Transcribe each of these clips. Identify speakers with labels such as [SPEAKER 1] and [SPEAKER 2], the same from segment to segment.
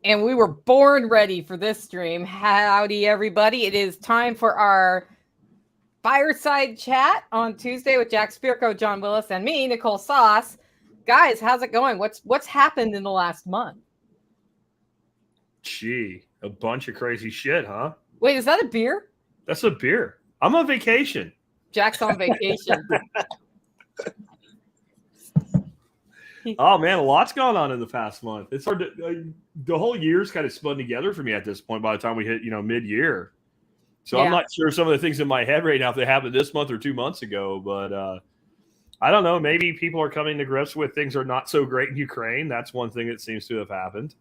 [SPEAKER 1] And we were born ready for this stream. Howdy, everybody. It is time for our fireside chat on Tuesday with Jack Spirko, John Willis, and me, Nicole Sauce. Guys, how's it going? What's happened in the last month?
[SPEAKER 2] Gee, a bunch of crazy shit, huh?
[SPEAKER 1] Wait, is that a beer?
[SPEAKER 2] That's a beer. I'm on vacation.
[SPEAKER 1] Jack's on vacation.
[SPEAKER 2] Oh man, a lot's gone on in the past month. It's hard to the whole year's kind of spun together for me at this point by the time we hit, mid-year. So yeah. I'm not sure some of the things in my head right now if they happened this month or 2 months ago, but I don't know. Maybe people are coming to grips with things are not so great in Ukraine. That's one thing that seems to have happened.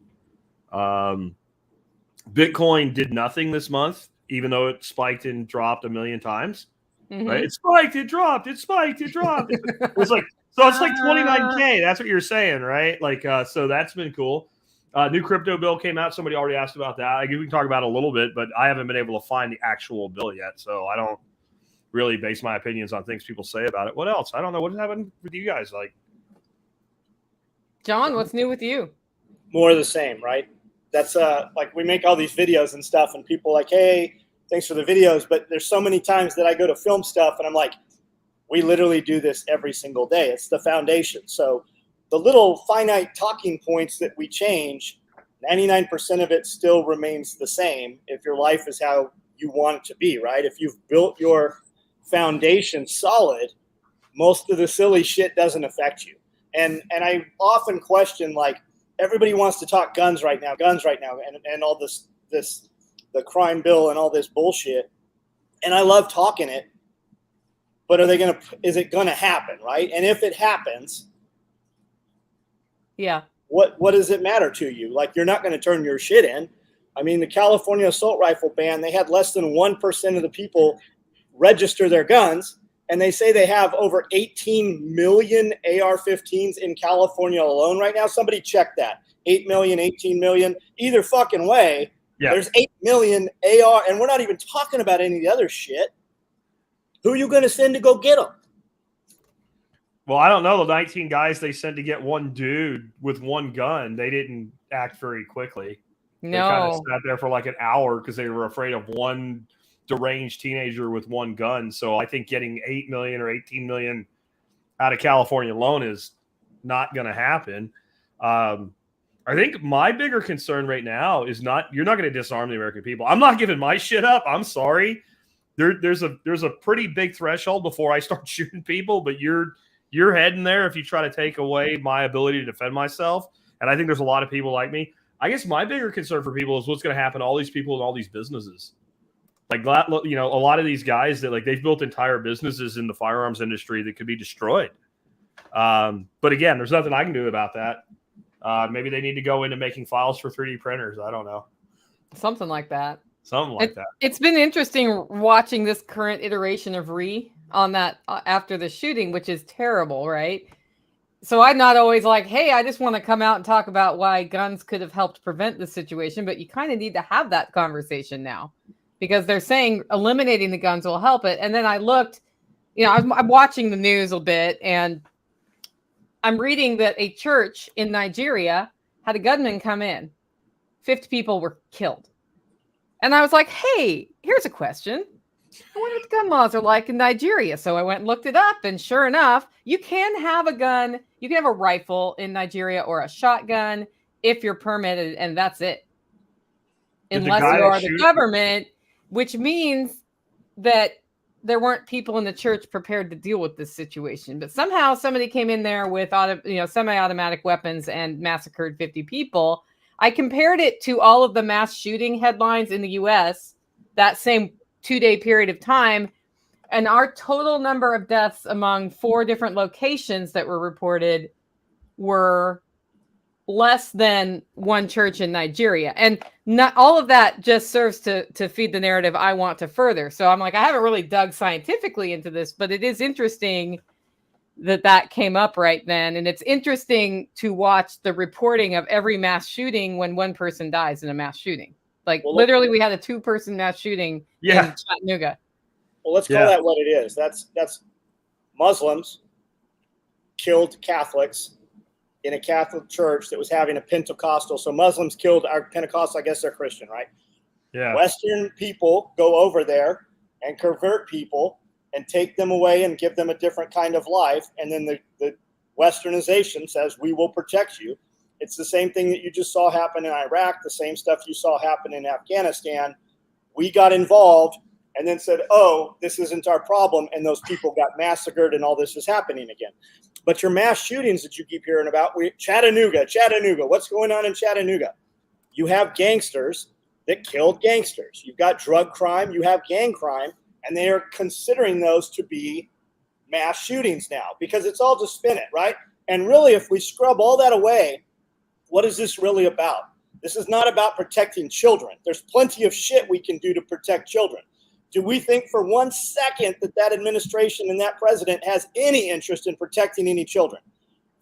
[SPEAKER 2] Bitcoin did nothing this month, even though it spiked and dropped a million times. Mm-hmm. Right? It spiked, it dropped, it spiked, it dropped. It's like 29K. That's what you're saying, right? Like, so that's been cool. New crypto bill came out. Somebody already asked about that. I guess we can talk about it a little bit, but I haven't been able to find the actual bill yet, so I don't really base my opinions on things people say about it. What else? I don't know. What happened with you guys? Like,
[SPEAKER 1] John, what's new with you?
[SPEAKER 3] More of the same, right? That's like we make all these videos and stuff, and people are like, hey, thanks for the videos, but there's so many times that I go to film stuff, and I'm like, we literally do this every single day. It's the foundation. So the little finite talking points that we change, 99% of it still remains the same if your life is how you want it to be, right? If you've built your foundation solid, most of the silly shit doesn't affect you. And I often question, like, everybody wants to talk guns right now, and all this the crime bill and all this bullshit. And I love talking it. But is it gonna happen, right? And if it happens,
[SPEAKER 1] yeah,
[SPEAKER 3] what does it matter to you? Like, you're not gonna turn your shit in. I mean, the California assault rifle ban, they had less than 1% of the people register their guns, and they say they have over 18 million AR-15s in California alone right now. Somebody check that. 8 million, 18 million, either fucking way. Yeah. There's 8 million AR, and we're not even talking about any of the other shit. Who are you going to send to go get them?
[SPEAKER 2] Well, I don't know. The 19 guys they sent to get one dude with one gun, they didn't act very quickly.
[SPEAKER 1] No.
[SPEAKER 2] They kind of sat there for like an hour because they were afraid of one deranged teenager with one gun. So I think getting 8 million or 18 million out of California alone is not going to happen. I think my bigger concern right now is you're not going to disarm the American people. I'm not giving my shit up. I'm sorry. There's a pretty big threshold before I start shooting people, but you're heading there if you try to take away my ability to defend myself. And I think there's a lot of people like me. I guess my bigger concern for people is what's going to happen to all these people in all these businesses. Like, a lot of these guys that, like, they've built entire businesses in the firearms industry that could be destroyed. But again, there's nothing I can do about that. Maybe they need to go into making files for 3D printers. I don't know.
[SPEAKER 1] Something like that.
[SPEAKER 2] That.
[SPEAKER 1] It's been interesting watching this current iteration of on that after the shooting, which is terrible, right? So I'm not always like, hey, I just want to come out and talk about why guns could have helped prevent the situation, but you kind of need to have that conversation now because they're saying eliminating the guns will help it. And then I looked, I'm watching the news a bit, and I'm reading that a church in Nigeria had a gunman come in. 50 people were killed. And I was like, hey, here's a question. I wonder what the gun laws are like in Nigeria. So I went and looked it up, and sure enough, you can have a gun. You can have a rifle in Nigeria or a shotgun if you're permitted, and that's it. Unless you are the government, which means that there weren't people in the church prepared to deal with this situation. But somehow somebody came in there with semi-automatic weapons and massacred 50 people. I compared it to all of the mass shooting headlines in the U.S. that same 2-day period of time, and our total number of deaths among 4 different locations that were reported were less than one church in Nigeria. And not all of that just serves to feed the narrative I want to further. So I'm like, I haven't really dug scientifically into this, but it is interesting that came up right then. And it's interesting to watch the reporting of every mass shooting when one person dies in a mass shooting. Like, literally, we had a 2-person mass shooting in Chattanooga.
[SPEAKER 3] Well, let's call that what it is. That's Muslims killed Catholics in a Catholic church that was having a Pentecostal. So Muslims killed our Pentecostal. I guess they're Christian, right?
[SPEAKER 2] Yeah.
[SPEAKER 3] Western people go over there and convert people and take them away and give them a different kind of life. And then the Westernization says, we will protect you. It's the same thing that you just saw happen in Iraq, the same stuff you saw happen in Afghanistan. We got involved and then said, oh, this isn't our problem. And those people got massacred and all this is happening again. But your mass shootings that you keep hearing about, Chattanooga, what's going on in Chattanooga? You have gangsters that killed gangsters. You've got drug crime, you have gang crime, and they are considering those to be mass shootings now because it's all just spin it, right? And really, if we scrub all that away, what is this really about? This is not about protecting children. There's plenty of shit we can do to protect children. Do we think for 1 second that administration and that president has any interest in protecting any children?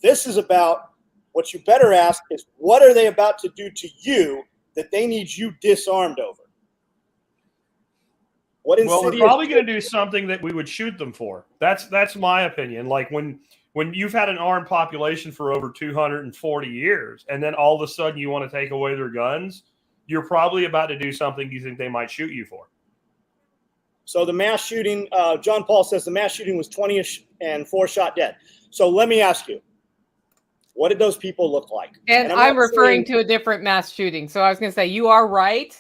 [SPEAKER 3] This is about what you better ask is, what are they about to do to you that they need you disarmed over?
[SPEAKER 2] Well, they're probably going to do something that we would shoot them for. That's my opinion. Like when you've had an armed population for over 240 years, and then all of a sudden you want to take away their guns, you're probably about to do something you think they might shoot you for.
[SPEAKER 3] So the mass shooting, John Paul says the mass shooting was 20-ish and 4 shot dead. So let me ask you, what did those people look like?
[SPEAKER 1] And I'm referring to a different mass shooting. So I was going to say, you are right.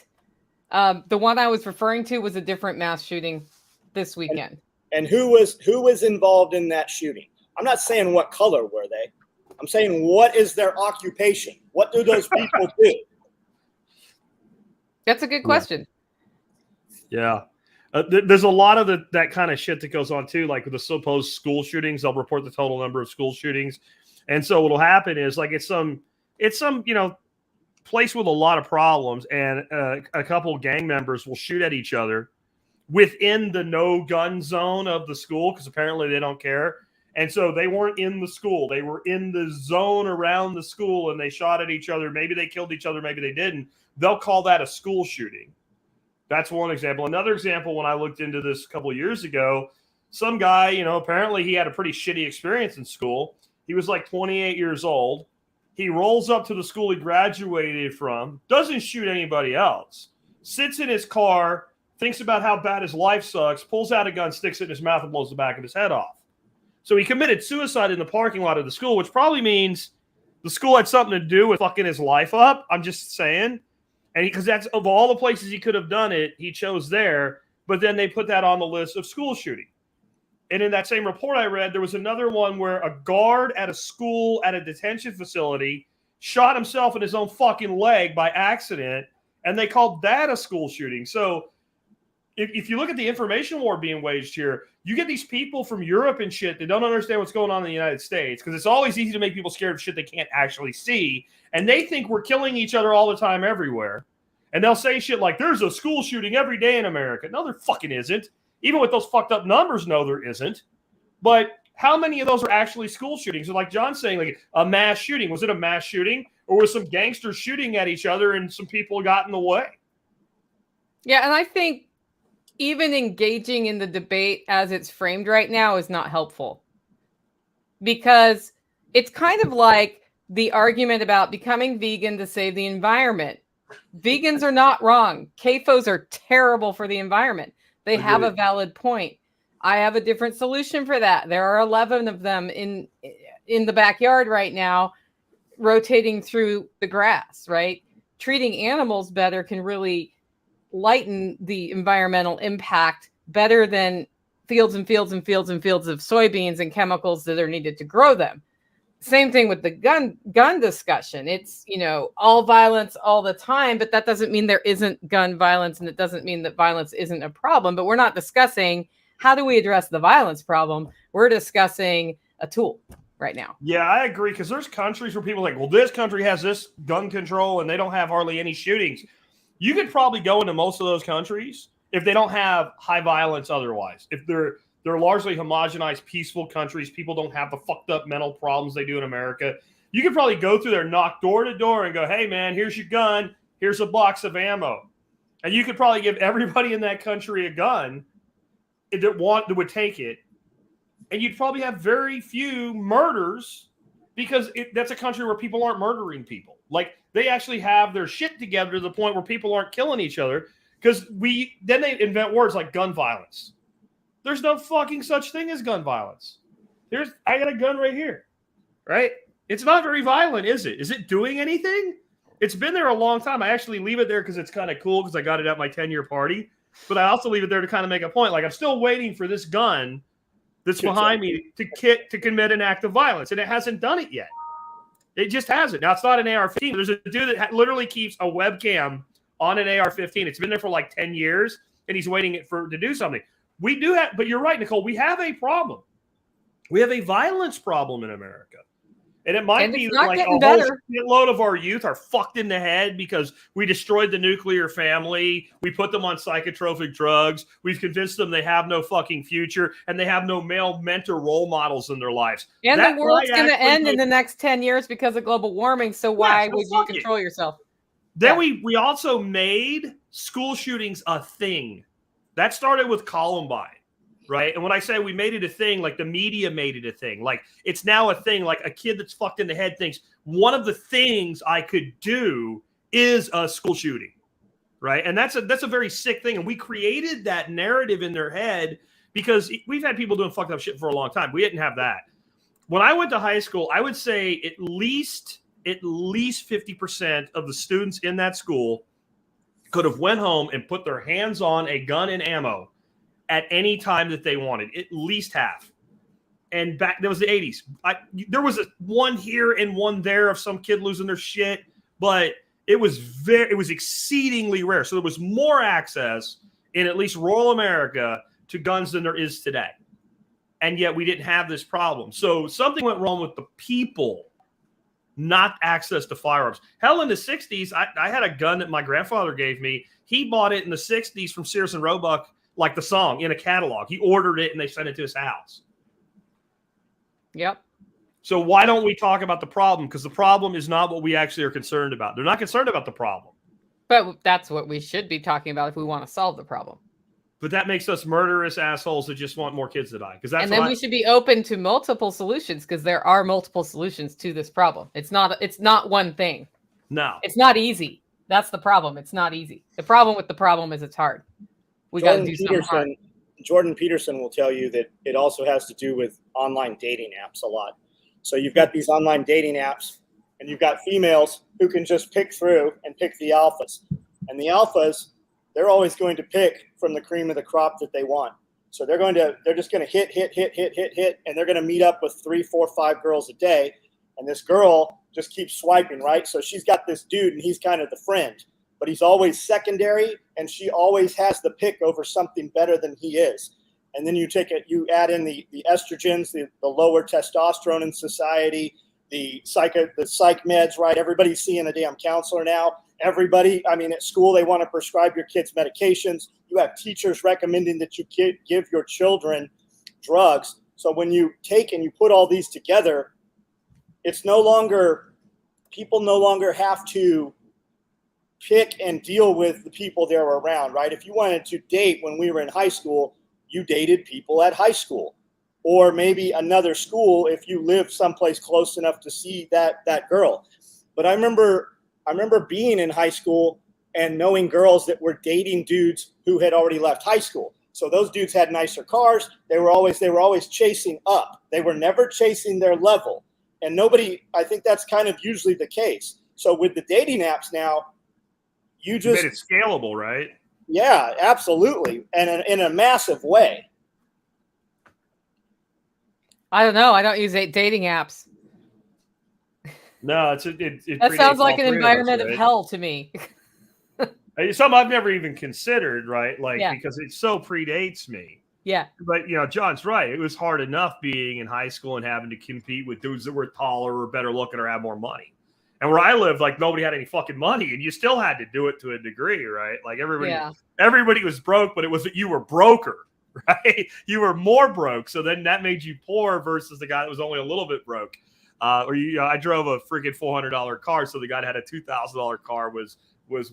[SPEAKER 1] The one I was referring to was a different mass shooting this weekend.
[SPEAKER 3] And who was involved in that shooting? I'm not saying what color were they. I'm saying what is their occupation? What do those people do?
[SPEAKER 1] That's a good question.
[SPEAKER 2] Yeah. There's a lot of that kind of shit that goes on too, like with the supposed school shootings. They'll report the total number of school shootings, and so what'll happen is like it's some place with a lot of problems, and a couple of gang members will shoot at each other within the no gun zone of the school because apparently they don't care, and so they weren't in the school; they were in the zone around the school, and they shot at each other. Maybe they killed each other, maybe they didn't. They'll call that a school shooting. That's one example. Another example, when I looked into this a couple of years ago, some guy, apparently he had a pretty shitty experience in school. He was like 28 years old. He rolls up to the school he graduated from, doesn't shoot anybody else, sits in his car, thinks about how bad his life sucks, pulls out a gun, sticks it in his mouth, and blows the back of his head off. So he committed suicide in the parking lot of the school, which probably means the school had something to do with fucking his life up. I'm just saying. And because that's of all the places he could have done it, he chose there. But then they put that on the list of school shooting. And in that same report I read, there was another one where a guard at a school at a detention facility shot himself in his own fucking leg by accident. And they called that a school shooting. So if you look at the information war being waged here, you get these people from Europe and shit that don't understand what's going on in the United States because it's always easy to make people scared of shit they can't actually see. And they think we're killing each other all the time everywhere. And they'll say shit like, there's a school shooting every day in America. No, there fucking isn't. Even with those fucked up numbers, no, there isn't. But how many of those are actually school shootings? So like John's saying, like a mass shooting. Was it a mass shooting? Or was some gangsters shooting at each other and some people got in the way?
[SPEAKER 1] Yeah, and I think even engaging in the debate as it's framed right now is not helpful. Because it's kind of like the argument about becoming vegan to save the environment. Vegans are not wrong. CAFOs are terrible for the environment. They have a valid point. I have a different solution for that. There are 11 of them in the backyard right now, rotating through the grass, right? Treating animals better can really lighten the environmental impact better than fields and fields and fields and fields of soybeans and chemicals that are needed to grow them. Same thing with the gun discussion. It's, all violence all the time, but that doesn't mean there isn't gun violence, and it doesn't mean that violence isn't a problem. But we're not discussing how do we address the violence problem. We're discussing a tool right now.
[SPEAKER 2] Yeah, I agree, because there's countries where people are like, well, this country has this gun control, and they don't have hardly any shootings. You could probably go into most of those countries if they don't have high violence otherwise. If they're largely homogenized, peaceful countries. People don't have the fucked up mental problems they do in America. You could probably go through there, knock door to door and go, hey, man, here's your gun. Here's a box of ammo. And you could probably give everybody in that country a gun that would take it. And you'd probably have very few murders because that's a country where people aren't murdering people. Like, they actually have their shit together to the point where people aren't killing each other. Because then they invent words like gun violence. There's no fucking such thing as gun violence. I got a gun right here, right? It's not very violent, is it? Is it doing anything? It's been there a long time. I actually leave it there because it's kind of cool because I got it at my 10-year party. But I also leave it there to kind of make a point. Like, I'm still waiting for this gun that's behind me to commit an act of violence, and it hasn't done it yet. It just hasn't. Now, it's not an AR-15. There's a dude that literally keeps a webcam on an AR-15. It's been there for like 10 years, and he's waiting to do something. We do have, but you're right, Nicole. We have a problem. We have a violence problem in America. And it might be like a whole load of our youth are fucked in the head because we destroyed the nuclear family. We put them on psychotropic drugs. We've convinced them they have no fucking future and they have no male mentor role models in their lives.
[SPEAKER 1] And the world's going to end in the next 10 years because of global warming. So why would you control yourself?
[SPEAKER 2] Then we also made school shootings a thing. That started with Columbine. Right. And when I say we made it a thing, like the media made it a thing, like it's now a thing, like a kid that's fucked in the head thinks one of the things I could do is a school shooting. Right. And that's a very sick thing. And we created that narrative in their head because we've had people doing fucked up shit for a long time. We didn't have that. When I went to high school, I would say at least 50% of the students in that school could have went home and put their hands on a gun and ammo at any time that they wanted, at least half. And back, there was the 80s. There was one here and one there of some kid losing their shit, but it was exceedingly rare. So there was more access in at least rural America to guns than there is today. And yet we didn't have this problem. So something went wrong with the people, not access to firearms. Hell, in the 60s, I had a gun that my grandfather gave me. He bought it in the 60s from Sears and Roebuck, like the song, in a catalog. He ordered it and they sent it to his house.
[SPEAKER 1] Yep.
[SPEAKER 2] So why don't we talk about the problem? Because the problem is not what we actually are concerned about. They're not concerned about the problem.
[SPEAKER 1] But that's what we should be talking about if we want to solve the problem.
[SPEAKER 2] But that makes us murderous assholes that just want more kids to die.
[SPEAKER 1] And then we should be open to multiple solutions because there are multiple solutions to this problem. It's not one thing.
[SPEAKER 2] No.
[SPEAKER 1] It's not easy. That's the problem. It's not easy. The problem with the problem is it's hard. We got to do something hard.
[SPEAKER 3] Jordan Peterson will tell you that it also has to do with online dating apps a lot. So you've got these online dating apps and you've got females who can just pick through and pick the alphas. And the alphas, they're always going to pick from the cream of the crop that they want. So they're just going to hit, and they're going to meet up with 3, 4, 5 girls a day. And this girl just keeps swiping, right? So she's got this dude and he's kind of the friend. But he's always secondary, and she always has the pick over something better than he is. And then you add in the estrogens, the lower testosterone in society, the psych meds, right? Everybody's seeing a damn counselor now. Everybody, at school, they want to prescribe your kids medications. You have teachers recommending that you give your children drugs. So when you take and you put all these together, people no longer have to pick and deal with the people they're around, right? If you wanted to date when we were in high school, you dated people at high school or maybe another school if you lived someplace close enough to see that girl. But I remember being in high school and knowing girls that were dating dudes who had already left high school. So those dudes had nicer cars. They were always chasing up. They were never chasing their level. And I think that's kind of usually the case. So with the dating apps now, you made
[SPEAKER 2] it scalable, right?
[SPEAKER 3] Yeah, absolutely, and in a massive way.
[SPEAKER 1] I don't know. I don't use dating apps.
[SPEAKER 2] No,
[SPEAKER 1] that sounds like an environment of hell to me.
[SPEAKER 2] Something I've never even considered, right? Because it so predates me.
[SPEAKER 1] Yeah.
[SPEAKER 2] But John's right. It was hard enough being in high school and having to compete with dudes that were taller or better looking or had more money. And where I lived, nobody had any fucking money, and you still had to do it to a degree, right? Everybody was broke, but it was that you were broker, right? You were more broke, so then that made you poor versus the guy that was only a little bit broke. I drove a freaking $400 car, so the guy that had a $2,000 car was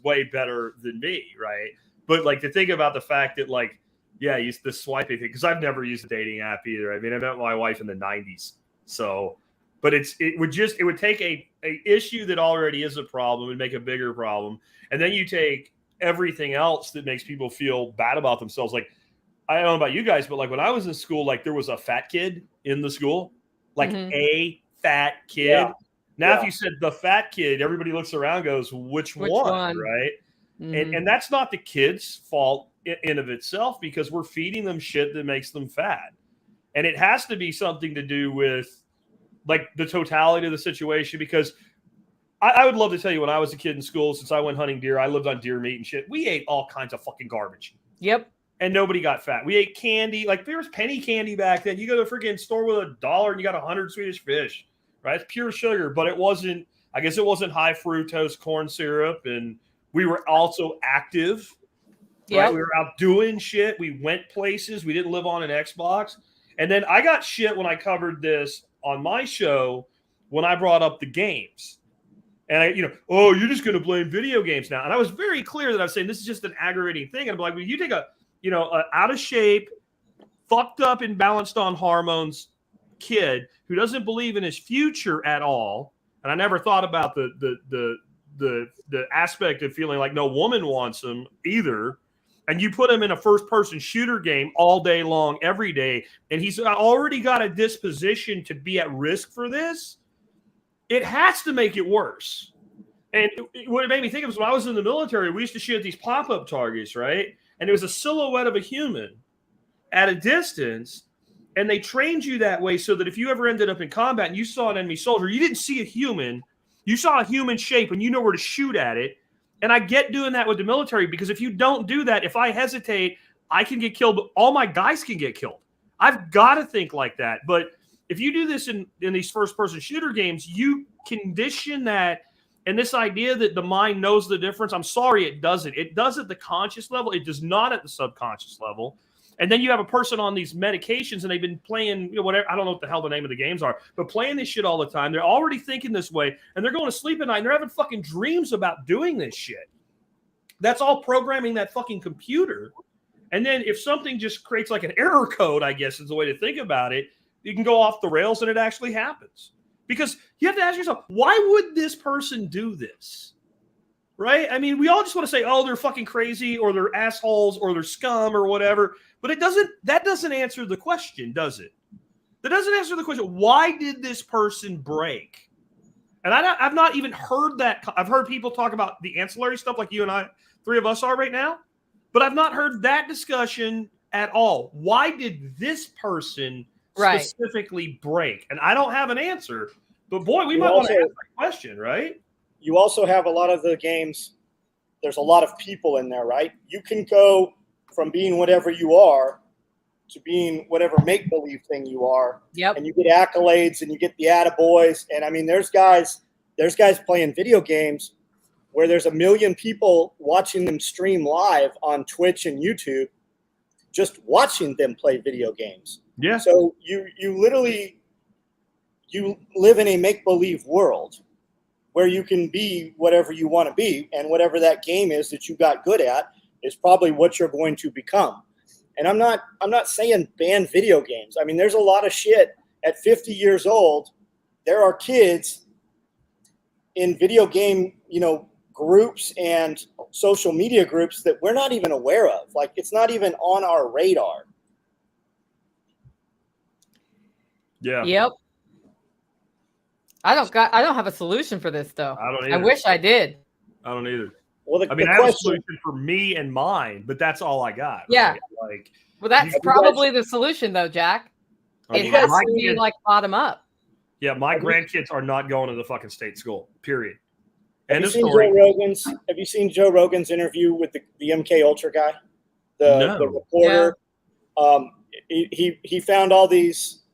[SPEAKER 2] way better than me, right? But to think about the fact that the swiping thing, because I've never used a dating app either. I met my wife in the 90s, so. But it would take a issue that already is a problem and make a bigger problem. And then you take everything else that makes people feel bad about themselves. Like, I don't know about you guys, but like when I was in school, like there was a fat kid in the school, like a fat kid.
[SPEAKER 3] Yeah.
[SPEAKER 2] Now, if you said the fat kid, everybody looks around and goes, which one? Right. And that's not the kid's fault in of itself, because we're feeding them shit that makes them fat. And it has to be something to do with like the totality of the situation, because I would love to tell you when I was a kid in school, since I went hunting deer, I lived on deer meat and shit. We ate all kinds of fucking garbage.
[SPEAKER 1] Yep.
[SPEAKER 2] And nobody got fat. We ate candy. Like there was penny candy back then. You go to a freaking store with $1 and you got 100 Swedish fish, right? It's pure sugar, but it wasn't, I guess it wasn't high fructose corn syrup. And we were also active.
[SPEAKER 1] Yeah.
[SPEAKER 2] Right? We were out doing shit. We went places. We didn't live on an Xbox. And then I got shit when I covered this on my show when I brought up the games. And oh, you're just going to blame video games now. And I was very clear that I was saying this is just an aggravating thing. And I'm like, well, you take a out of shape, fucked up, imbalanced on hormones kid who doesn't believe in his future at all. And I never thought about the aspect of feeling like no woman wants him either. And you put him in a first-person shooter game all day long, every day, and he's already got a disposition to be at risk for this. It has to make it worse. And what it made me think of was when I was in the military, we used to shoot at these pop-up targets, right? And it was a silhouette of a human at a distance, and they trained you that way so that if you ever ended up in combat and you saw an enemy soldier, you didn't see a human. You saw a human shape, and you know where to shoot at it. And I get doing that with the military, because if you don't do that, if I hesitate, I can get killed. All my guys can get killed. I've got to think like that. But if you do this in these first-person shooter games, you condition that. And this idea that the mind knows the difference, I'm sorry, it doesn't. It does at the conscious level. It does not at the subconscious level. And then you have a person on these medications, and they've been playing, whatever. I don't know what the hell the name of the games are, but playing this shit all the time. They're already thinking this way, and they're going to sleep at night, and they're having fucking dreams about doing this shit. That's all programming that fucking computer. And then if something just creates like an error code, I guess is the way to think about it, you can go off the rails, and it actually happens. Because you have to ask yourself, why would this person do this? Right? I mean, we all just want to say, oh, they're fucking crazy, or they're assholes, or they're scum, or whatever. But that doesn't answer the question, does it? That doesn't answer the question. Why did this person break? And I've not even heard that. I've heard people talk about the ancillary stuff like you and I, three of us are right now. But I've not heard that discussion at all. Why did this person specifically break? And I don't have an answer. But boy, we might want to ask that question, right?
[SPEAKER 3] You also have a lot of the games, there's a lot of people in there, right? You can go from being whatever you are to being whatever make-believe thing you are.
[SPEAKER 1] Yep.
[SPEAKER 3] And you get accolades and you get the attaboys. And I mean, there's guys playing video games where there's 1 million people watching them stream live on Twitch and YouTube, just watching them play video games.
[SPEAKER 2] Yeah.
[SPEAKER 3] So you literally, you live in a make-believe world where you can be whatever you want to be, and whatever that game is that you got good at is probably what you're going to become. And I'm not saying ban video games. I mean, there's a lot of shit at 50 years old. There are kids in video game, groups and social media groups that we're not even aware of. Like, it's not even on our radar.
[SPEAKER 2] Yeah.
[SPEAKER 1] Yep. I don't have a solution for this though.
[SPEAKER 2] I don't either.
[SPEAKER 1] I wish I did.
[SPEAKER 2] I don't either.
[SPEAKER 3] Well,
[SPEAKER 2] I have a solution for me and mine, but that's all I got.
[SPEAKER 1] Yeah.
[SPEAKER 2] Right? Like,
[SPEAKER 1] well, that's probably the solution though, Jack. It has to be like bottom up.
[SPEAKER 2] Yeah, my grandkids are not going to the fucking state school. Period.
[SPEAKER 3] Have you seen Joe Rogan's interview with the MKUltra guy, the reporter?
[SPEAKER 1] Yeah.
[SPEAKER 3] He found all these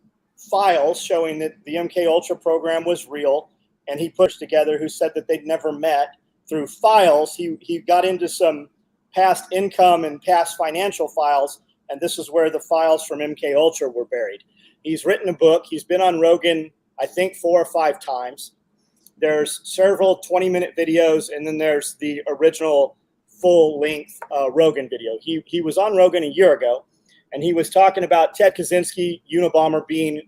[SPEAKER 3] files showing that the MKUltra program was real, and he pushed together who said that they'd never met. Through files, he got into some past income and past financial files, and this is where the files from MKUltra were buried. He's written a book. He's been on Rogan, I think, 4 or 5 times. There's several 20-minute videos, and then there's the original full-length Rogan video. He was on Rogan a year ago, and he was talking about Ted Kaczynski, Unabomber, being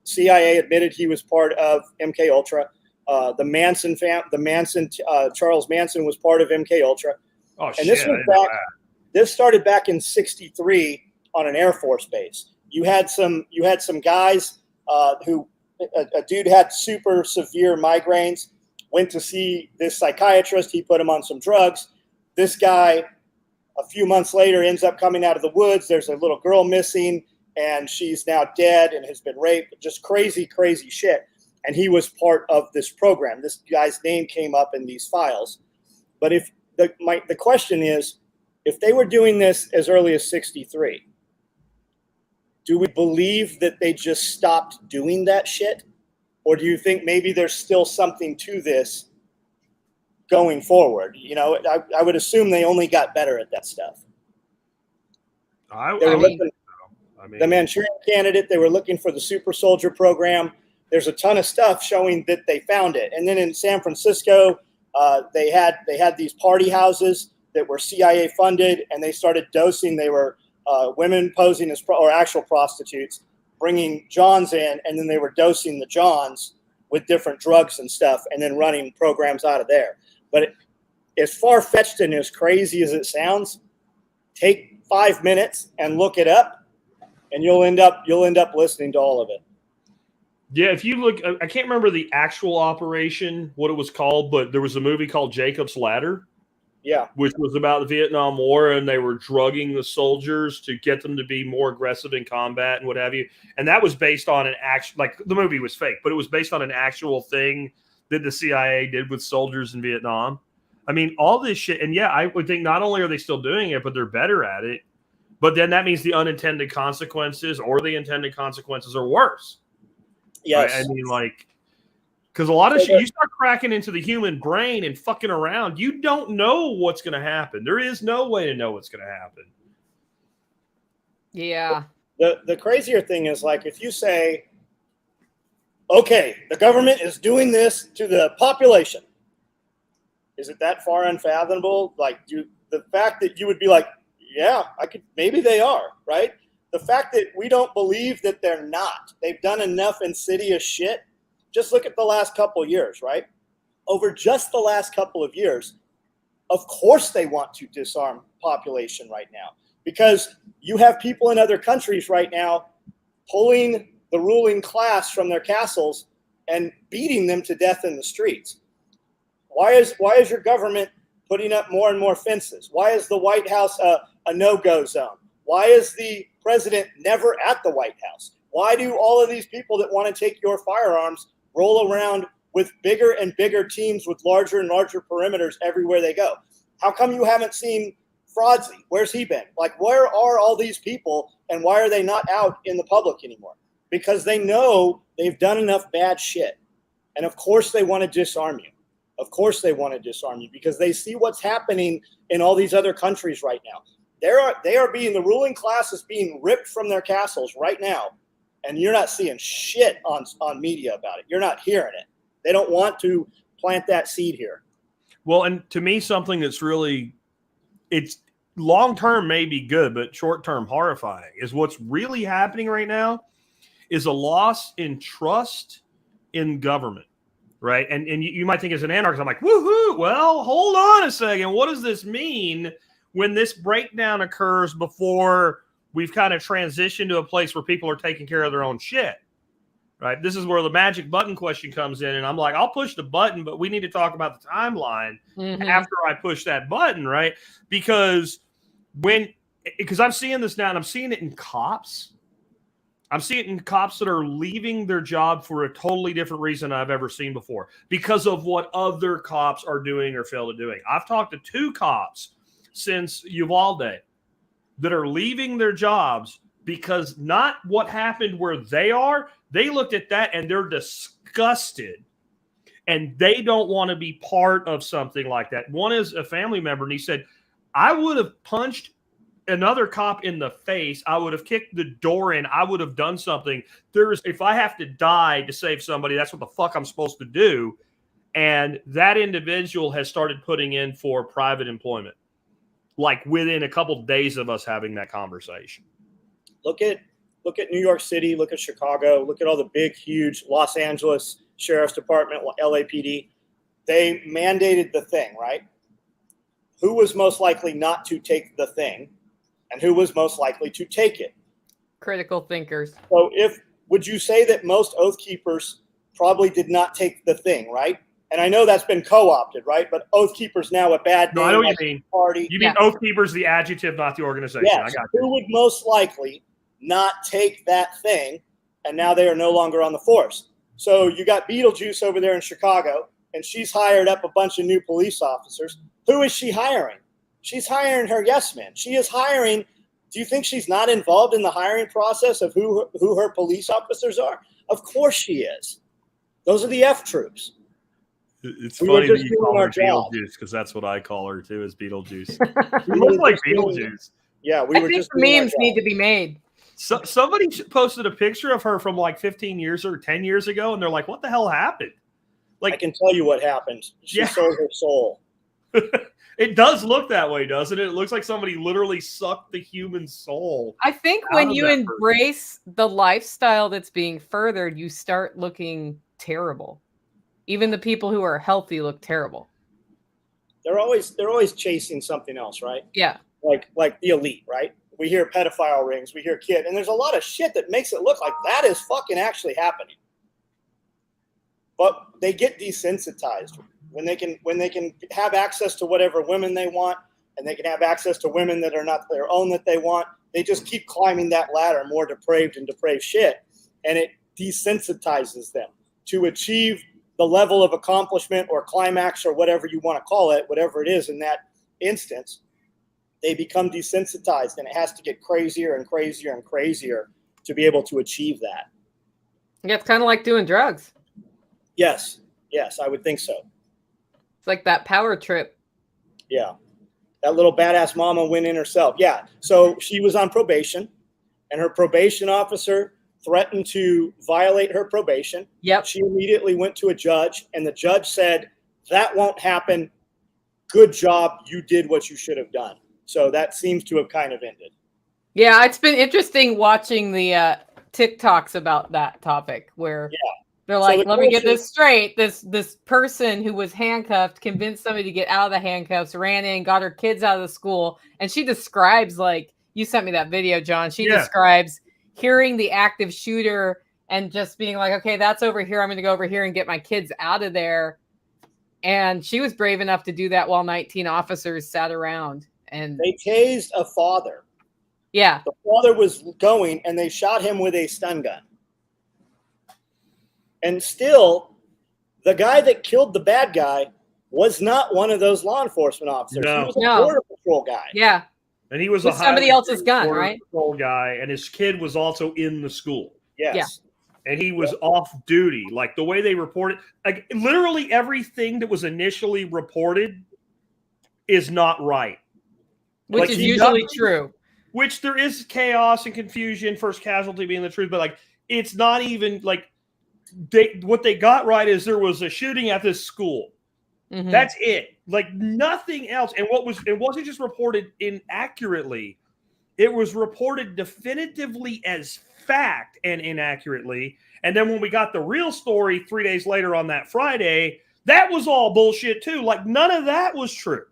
[SPEAKER 3] CIA admitted he was part of MKUltra. Charles Manson was part of MKUltra.
[SPEAKER 2] Oh,
[SPEAKER 3] And
[SPEAKER 2] shit.
[SPEAKER 3] this started back in '63 on an Air Force base. You had some guys who a dude had super severe migraines, went to see this psychiatrist. He put him on some drugs. This guy, a few months later, ends up coming out of the woods. There's a little girl missing, and she's now dead and has been raped. Just crazy, crazy shit. And he was part of this program. This guy's name came up in these files. But if the question is, if they were doing this as early as '63, do we believe that they just stopped doing that shit? Or do you think maybe there's still something to this going forward? You know, I would assume they only got better at that stuff. The Manchurian Candidate, they were looking for the super soldier program. There's a ton of stuff showing that they found it. And then in San Francisco, they had these party houses that were CIA funded, and they started dosing. They were women posing as or actual prostitutes, bringing Johns in, and then they were dosing the Johns with different drugs and stuff, and then running programs out of there. But as far-fetched and as crazy as it sounds, take 5 minutes and look it up, and you'll end up listening to all of it.
[SPEAKER 2] Yeah, if you look, I can't remember the actual operation, what it was called, but there was a movie called Jacob's Ladder.
[SPEAKER 3] Yeah.
[SPEAKER 2] Which was about the Vietnam War, and they were drugging the soldiers to get them to be more aggressive in combat and what have you. And that was based on an actual, like, the movie was fake, but it was based on an actual thing that the CIA did with soldiers in Vietnam. I mean, all this shit. And yeah, I would think not only are they still doing it, but they're better at it. But then that means the unintended consequences or the intended consequences are worse.
[SPEAKER 3] Yes.
[SPEAKER 2] Right? I mean, like, because a lot of shit, you start cracking into the human brain and fucking around, you don't know what's going to happen. There is no way to know what's going to happen.
[SPEAKER 1] Yeah.
[SPEAKER 3] The crazier thing is, like, if you say, okay, the government is doing this to the population, is it that far unfathomable? Like, the fact that you would be like, yeah, maybe they are, right? The fact that we don't believe that they're not. They've done enough insidious shit. Just look at the last couple of years, right? Over just the last couple of years, of course they want to disarm population right now, because you have people in other countries right now pulling the ruling class from their castles and beating them to death in the streets. Why is your government putting up more and more fences? Why is the White House a no-go zone? Why is the president never at the White House? Why do all of these people that want to take your firearms roll around with bigger and bigger teams with larger and larger perimeters everywhere they go? How come you haven't seen Fraudsy? Where's he been? Like, where are all these people, and why are they not out in the public anymore? Because they know they've done enough bad shit. And of course they want to disarm you. Of course they want to disarm you, because they see what's happening in all these other countries right now. The ruling class is being ripped from their castles right now. And you're not seeing shit on media about it. You're not hearing it. They don't want to plant that seed here.
[SPEAKER 2] Well, and to me, something that's really, it's long-term may be good, but short-term horrifying is what's really happening right now is a loss in trust in government, right? And you might think as an anarchist, I'm like, woohoo, well, hold on a second. What does this mean when this breakdown occurs before we've kind of transitioned to a place where people are taking care of their own shit, right? This is where the magic button question comes in. And I'm like, I'll push the button, but we need to talk about the timeline after I push that button, right? Because I'm seeing this now, and I'm seeing it in cops. I'm seeing it in cops that are leaving their job for a totally different reason I've ever seen before, because of what other cops are doing or fail to doing. I've talked to 2 cops since Uvalde that are leaving their jobs because not what happened where they are. They looked at that and they're disgusted, and they don't want to be part of something like that. One is a family member, and he said, I would have punched another cop in the face. I would have kicked the door in. I would have done something. If I have to die to save somebody, that's what the fuck I'm supposed to do. And that individual has started putting in for private employment, like within a couple of days of us having that conversation.
[SPEAKER 3] Look at Look at New York City, look at Chicago, look at all the big, huge Los Angeles Sheriff's Department, LAPD. They mandated the thing, right? Who was most likely not to take the thing, and who was most likely to take it?
[SPEAKER 1] Critical thinkers.
[SPEAKER 3] So would you say that most Oath Keepers probably did not take the thing, right? And I know that's been co-opted, right? But Oath Keepers now a bad name.
[SPEAKER 2] No, I know what you mean.
[SPEAKER 3] Party.
[SPEAKER 2] You mean Oath Keepers, the adjective, not the organization.
[SPEAKER 3] Yes.
[SPEAKER 2] I got you.
[SPEAKER 3] Who would most likely not take that thing, and now they are no longer on the force? So you got Beetlejuice over there in Chicago, and she's hired up a bunch of new police officers. Who is she hiring? She's hiring her yes men. She is hiring. Do you think she's not involved in the hiring process of who her police officers are? Of course she is. Those are the F troops.
[SPEAKER 2] It's funny that you call her Beetlejuice, because that's what I call her too, is Beetlejuice. You look like Beetlejuice.
[SPEAKER 3] Yeah,
[SPEAKER 1] I think the memes need to be made.
[SPEAKER 2] So, somebody posted a picture of her from like 15 years or 10 years ago, and they're like, what the hell happened? Like,
[SPEAKER 3] I can tell you what happened. She sold her soul.
[SPEAKER 2] It does look that way, doesn't it? It looks like somebody literally sucked the human soul.
[SPEAKER 1] I think when you embrace the lifestyle that's being furthered, you start looking terrible. Even the people who are healthy look terrible.
[SPEAKER 3] They're always chasing something else, right?
[SPEAKER 1] Yeah.
[SPEAKER 3] Like the elite, right? We hear pedophile rings, we hear kid, and there's a lot of shit that makes it look like that is fucking actually happening. But they get desensitized when they can have access to whatever women they want, and they can have access to women that are not their own that they want. They just keep climbing that ladder, more depraved shit, and it desensitizes them to achieve the level of accomplishment or climax or whatever you want to call it, whatever it is in that instance. They become desensitized, and it has to get crazier and crazier and crazier to be able to achieve that.
[SPEAKER 1] Yeah, it's kind of like doing drugs.
[SPEAKER 3] Yes, I would think so.
[SPEAKER 1] It's like that power trip.
[SPEAKER 3] Yeah. That little badass mama went in herself. Yeah. So she was on probation, and her probation officer threatened to violate her probation.
[SPEAKER 1] Yep.
[SPEAKER 3] She immediately went to a judge, and the judge said, that won't happen. Good job. You did what you should have done. So that seems to have kind of ended.
[SPEAKER 1] Yeah, it's been interesting watching the TikToks about that topic where they're like, let me get this straight. This person who was handcuffed convinced somebody to get out of the handcuffs, ran in, got her kids out of the school. And she describes, like, you sent me that video, John. She describes hearing the active shooter and just being like, okay, that's over here. I'm going to go over here and get my kids out of there. And she was brave enough to do that while 19 officers sat around. And
[SPEAKER 3] they tased a father.
[SPEAKER 1] Yeah.
[SPEAKER 3] The father was going, and they shot him with a stun gun. And still, the guy that killed the bad guy was not one of those law enforcement officers.
[SPEAKER 2] No.
[SPEAKER 3] He was a border patrol guy.
[SPEAKER 1] Yeah.
[SPEAKER 2] And he was
[SPEAKER 1] with somebody else's gun, right?
[SPEAKER 2] Patrol guy, and his kid was also in the school.
[SPEAKER 3] Yes.
[SPEAKER 2] Yeah. And he was off duty. Like the way they reported, like literally everything that was initially reported is not right.
[SPEAKER 1] Which is usually true.
[SPEAKER 2] Which there is chaos and confusion, first casualty being the truth, but like it's not even like what they got right is there was a shooting at this school. Mm-hmm. That's it. Like nothing else. And it wasn't just reported inaccurately. It was reported definitively as fact and inaccurately. And then when we got the real story 3 days later on that Friday, that was all bullshit too. Like none of that was true.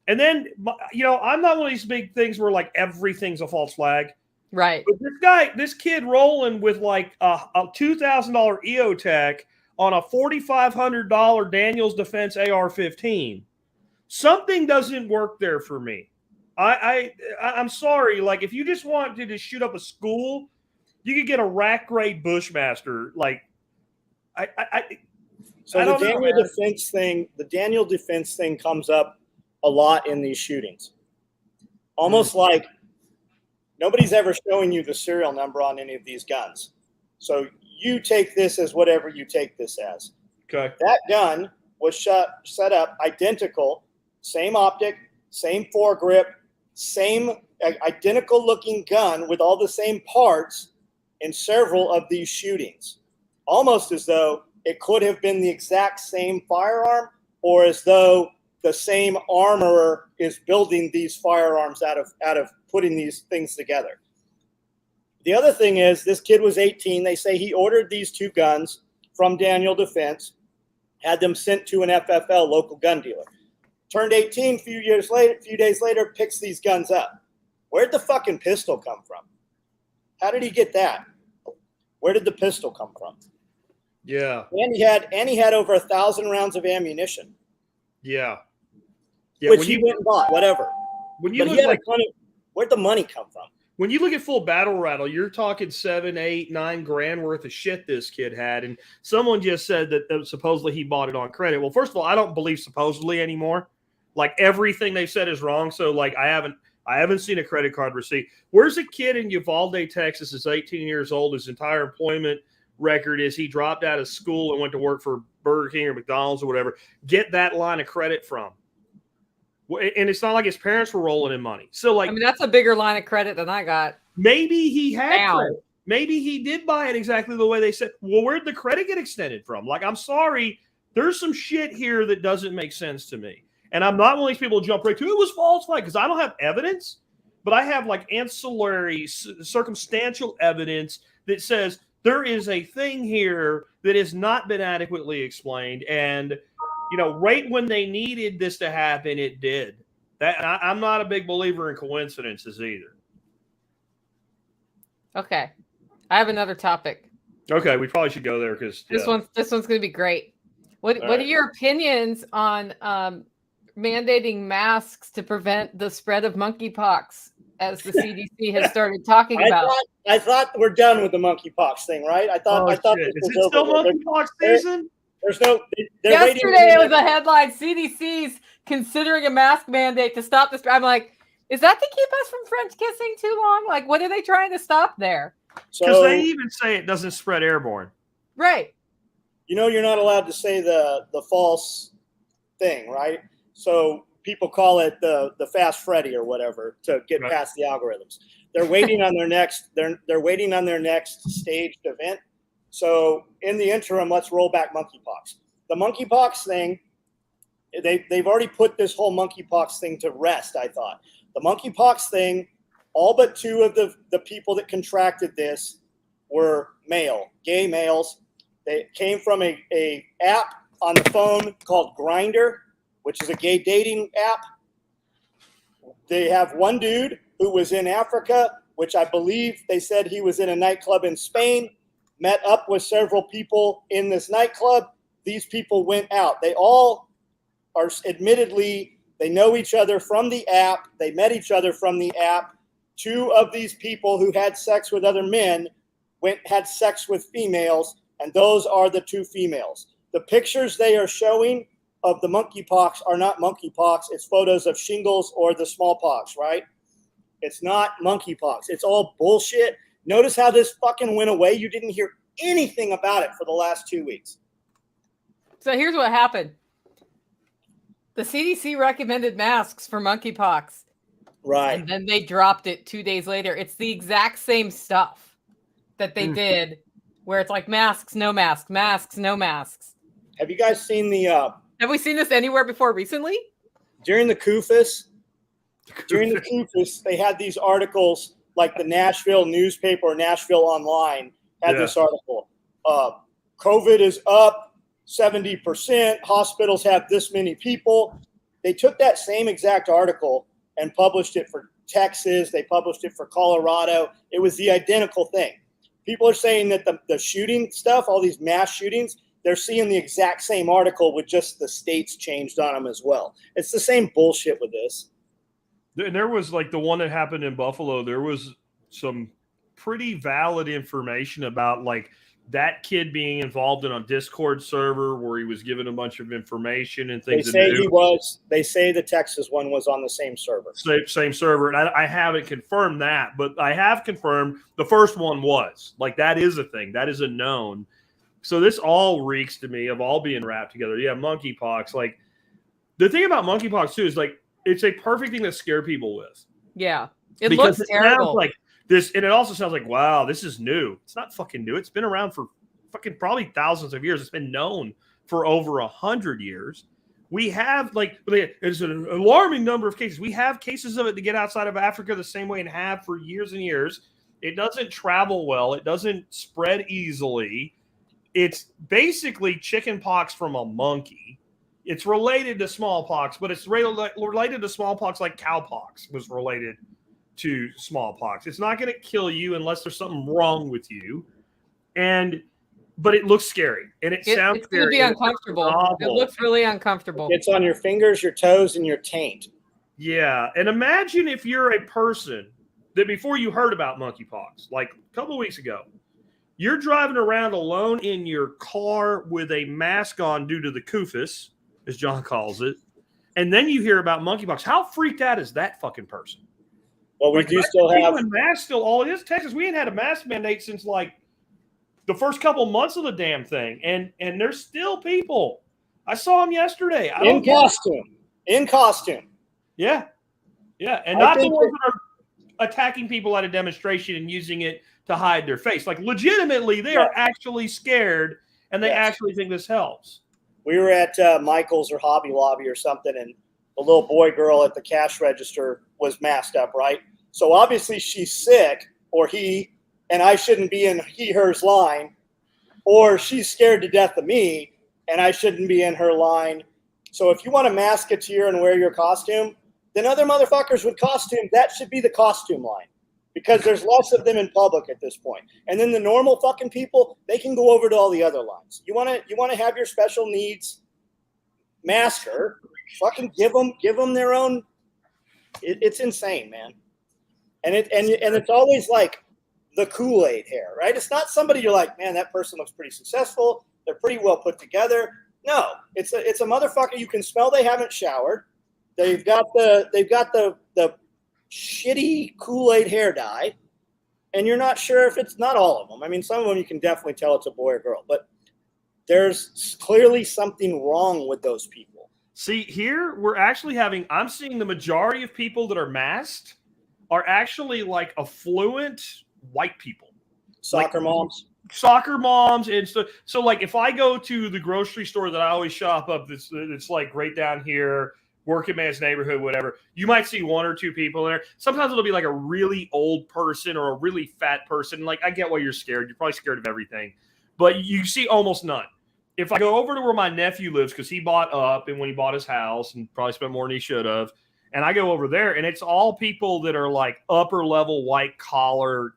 [SPEAKER 2] And then, I'm not one of these big things where like everything's a false flag.
[SPEAKER 1] Right.
[SPEAKER 2] But this kid rolling with like a $2,000 EOTech on a $4,500 Daniels Defense AR-15, something doesn't work there for me. I'm sorry. Like if you just want to just shoot up a school, you could get a rack grade Bushmaster. Like
[SPEAKER 3] So the Daniel defense thing comes up a lot in these shootings. Almost like nobody's ever showing you the serial number on any of these guns. So you take this as whatever you take this as.
[SPEAKER 2] Okay.
[SPEAKER 3] That gun was set up identical, same optic, same foregrip, same identical looking gun with all the same parts in several of these shootings. Almost as though it could have been the exact same firearm, or as though the same armorer is building these firearms out of putting these things together. The other thing is this kid was 18. They say he ordered these 2 guns from Daniel Defense, had them sent to an FFL local gun dealer. Turned 18 a few days later, picks these guns up. Where'd the fucking pistol come from? How did he get that? Where did the pistol come from?
[SPEAKER 2] Yeah.
[SPEAKER 3] And he had over 1,000 rounds of ammunition.
[SPEAKER 2] Yeah.
[SPEAKER 3] Which he went and bought, whatever.
[SPEAKER 2] When you
[SPEAKER 3] look where'd the money come from?
[SPEAKER 2] When you look at full battle rattle, you're talking 7, 8, 9 grand worth of shit this kid had. And someone just said that supposedly he bought it on credit. Well, first of all, I don't believe supposedly anymore. Like everything they said is wrong. So like I haven't seen a credit card receipt. Where's a kid in Uvalde, Texas, is 18 years old. His entire employment record is he dropped out of school and went to work for Burger King or McDonald's or whatever. Get that line of credit from. And it's not like his parents were rolling in money. So, like, I
[SPEAKER 1] mean, that's a bigger line of credit than I got.
[SPEAKER 2] Maybe he had credit. Maybe he did buy it exactly the way they said. Well, where'd the credit get extended from? Like, I'm sorry. There's some shit here that doesn't make sense to me. And I'm not one of these people to jump right to it was falsified because I don't have evidence, but I have like ancillary circumstantial evidence that says there is a thing here that has not been adequately explained. And right when they needed this to happen, it did. I'm not a big believer in coincidences either.
[SPEAKER 1] Okay, I have another topic.
[SPEAKER 2] Okay, we probably should go there because
[SPEAKER 1] this one's going to be great. What are your opinions on mandating masks to prevent the spread of monkeypox, as the CDC has started talking about?
[SPEAKER 3] I thought we're done with the monkeypox thing, right? I thought
[SPEAKER 2] is it still monkeypox season?
[SPEAKER 3] There's no.
[SPEAKER 1] Yesterday it was a headline: CDC's considering a mask mandate to stop the spread. I'm like, is that to keep us from French kissing too long? Like, what are they trying to stop there?
[SPEAKER 2] Because they even say it doesn't spread airborne.
[SPEAKER 1] Right.
[SPEAKER 3] You're not allowed to say the false thing, right? So people call it the Fast Freddy or whatever to get past the algorithms. They're waiting on their next. They're waiting on their next staged event. So in the interim, let's roll back monkeypox. The monkeypox thing, they've already put this whole monkeypox thing to rest, I thought. The monkeypox thing, all but 2 of the people that contracted this were gay males. They came from a app on the phone called Grindr, which is a gay dating app. They have one dude who was in Africa, which I believe they said he was in a nightclub in Spain, met up with several people in this nightclub. These people went out. They all are admittedly, they know each other from the app. They met each other from the app. 2 of these people who had sex with other men had sex with females, and those are the 2 females. The pictures they are showing of the monkeypox are not monkeypox. It's photos of shingles or the smallpox, right? It's not monkeypox. It's all bullshit. Notice how this fucking went away. You didn't hear anything about it for the last 2 weeks.
[SPEAKER 1] So here's what happened. The CDC recommended masks for monkeypox.
[SPEAKER 3] Right.
[SPEAKER 1] And then they dropped it 2 days later. It's the exact same stuff that they did, where it's like masks, no masks, masks, no masks.
[SPEAKER 3] Have you guys seen the...
[SPEAKER 1] Have we seen this anywhere before recently?
[SPEAKER 3] During the CUFUS, they had these articles, like the Nashville newspaper or Nashville Online had this article. COVID is up 70%. Hospitals have this many people. They took that same exact article and published it for Texas. They published it for Colorado. It was the identical thing. People are saying that the shooting stuff, all these mass shootings, they're seeing the exact same article with just the states changed on them as well. It's the same bullshit with this.
[SPEAKER 2] And there was like the one that happened in Buffalo. There was some pretty valid information about like that kid being involved in a Discord server where he was given a bunch of information and things.
[SPEAKER 3] They say the Texas one was on the same server.
[SPEAKER 2] Same server. And I haven't confirmed that, but I have confirmed the first one was. Like that is a thing. That is a known. So this all reeks to me of all being wrapped together. Yeah, monkeypox. Like the thing about monkeypox too is like it's a perfect thing to scare people with.
[SPEAKER 1] Yeah, it looks terrible.
[SPEAKER 2] Like this, and it also sounds like wow, this is new. It's not fucking new. It's been around for fucking probably thousands of years. It's been known for over 100 years. We have like it's an alarming number of cases. We have cases of it to get outside of Africa the same way and have for years and years. It doesn't travel well. It doesn't spread easily. It's basically chicken pox from a monkey. It's related to smallpox, but it's related to smallpox like cowpox was related to smallpox. It's not going to kill you unless there's something wrong with you. But it looks scary, and it sounds
[SPEAKER 1] it's going to be uncomfortable. It looks really uncomfortable.
[SPEAKER 3] It's on your fingers, your toes, and your taint.
[SPEAKER 2] Yeah, and imagine if you're a person that before you heard about monkeypox, like a couple of weeks ago, you're driving around alone in your car with a mask on due to the CUFUS, as John calls it, and then you hear about monkeypox. How freaked out is that fucking person?
[SPEAKER 3] Well, we do still have
[SPEAKER 2] masks. Still, all it is Texas. We ain't had a mask mandate since like the first couple months of the damn thing, and there's still people. I saw them yesterday.
[SPEAKER 3] In costume.
[SPEAKER 2] Yeah, and not the ones that are attacking people at a demonstration and using it to hide their face. Like legitimately, they are actually scared, and they actually think this helps.
[SPEAKER 3] We were at Michael's or Hobby Lobby or something, and the little boy girl at the cash register was masked up, right? So obviously she's sick, or he. And I shouldn't be in hers line, or she's scared to death of me, and I shouldn't be in her line. So if you want to masketeer and wear your costume, then other motherfuckers with costume, that should be the costume line, because there's less of them in public at this point. And then the normal fucking people, they can go over to all the other lines. You want to have your special needs masker, fucking give them their own. It's insane, man. And it's always like the Kool-Aid hair, right? It's not somebody you're like, man, that person looks pretty successful. They're pretty well put together. No, it's a motherfucker. You can smell they haven't showered. They've got the shitty Kool-Aid hair dye, and you're not sure if it's not all of them. I mean, some of them you can definitely tell it's a boy or girl, but there's clearly something wrong with those people.
[SPEAKER 2] See, here I'm seeing the majority of people that are masked are actually like affluent white people,
[SPEAKER 3] soccer moms,
[SPEAKER 2] and so like if I go to the grocery store that I always shop up, it's like right down here, working man's neighborhood, whatever, you might see one or two people there. Sometimes it'll be like a really old person or a really fat person. Like, I get why you're scared. You're probably scared of everything, but you see almost none. If I go over to where my nephew lives, because he bought up and when he bought his house and probably spent more than he should have, and I go over there and it's all people that are like upper level white collar.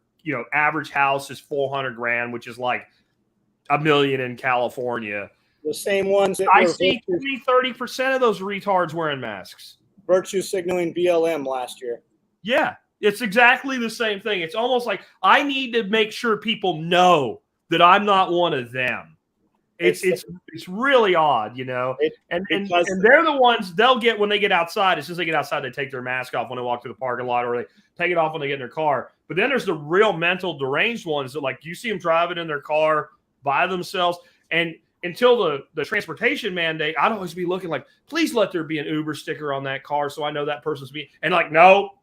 [SPEAKER 2] Average house is $400,000, which is like $1 million in California.
[SPEAKER 3] The same ones that
[SPEAKER 2] I see 30% of those retards wearing masks.
[SPEAKER 3] Virtue signaling BLM last year.
[SPEAKER 2] Yeah, it's exactly the same thing. It's almost like I need to make sure people know that I'm not one of them. It's really odd, and they're the ones they'll get when they get outside. As soon as they get outside, they take their mask off when they walk through the parking lot, or they take it off when they get in their car. But then there's the real mental deranged ones that, like, you see them driving in their car by themselves. And until the transportation mandate, I'd always be looking like, please let there be an Uber sticker on that car so I know that person's me. And like, no,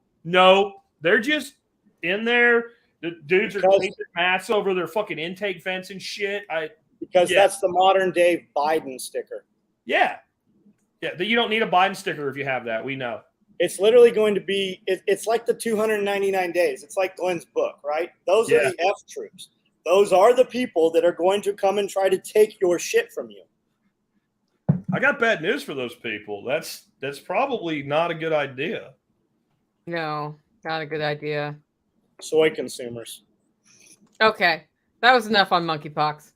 [SPEAKER 2] they're just in there. The dudes are painting masks over their fucking intake vents and shit.
[SPEAKER 3] Because that's the modern day Biden sticker.
[SPEAKER 2] Yeah. You don't need a Biden sticker if you have that. We know.
[SPEAKER 3] It's literally going to be, it's like the 299 days. It's like Glenn's book, right? Those are the F troops. Those are the people that are going to come and try to take your shit from you.
[SPEAKER 2] I got bad news for those people. That's probably not a good idea.
[SPEAKER 1] No, not a good idea.
[SPEAKER 3] Soy consumers.
[SPEAKER 1] Okay. That was enough on monkeypox.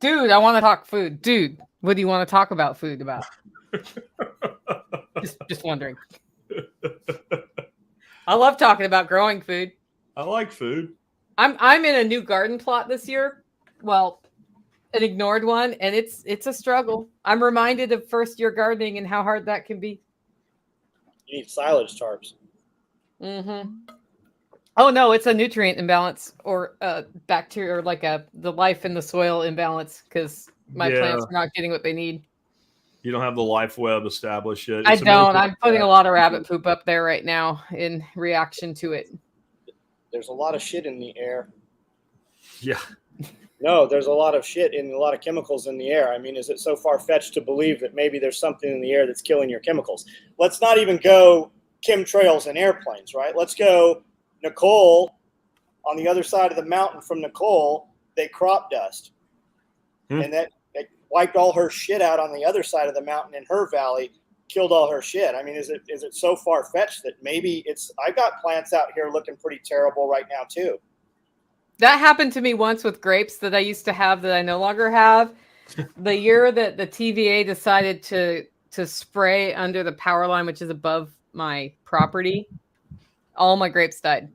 [SPEAKER 1] Dude, I want to talk food. Dude, what do you want to talk about food about? just wondering. I love talking about growing food.
[SPEAKER 2] I like food.
[SPEAKER 1] I'm in a new garden plot this year. Well, an ignored one, and it's a struggle. I'm reminded of first year gardening and how hard that can be.
[SPEAKER 3] You need silage tarps.
[SPEAKER 1] Mm-hmm. Oh no, it's a nutrient imbalance or bacteria, or like the life in the soil imbalance, because my plants are not getting what they need.
[SPEAKER 2] You don't have the life web established yet.
[SPEAKER 1] I don't. I'm putting a lot of rabbit poop up there right now in reaction to it.
[SPEAKER 3] There's a lot of shit in the air.
[SPEAKER 2] Yeah.
[SPEAKER 3] No, there's a lot of shit and a lot of chemicals in the air. I mean, is it so far-fetched to believe that maybe there's something in the air that's killing your chemicals? Let's not even go chemtrails and airplanes, right? Let's go Nicole on the other side of the mountain from Nicole, they crop dust. And that it wiped all her shit out on the other side of the mountain in her valley, killed all her shit. I mean, is it so far-fetched that maybe I've got plants out here looking pretty terrible right now too.
[SPEAKER 1] That happened to me once with grapes that I used to have that I no longer have. The year that the TVA decided to spray under the power line, which is above my property, all my grapes died.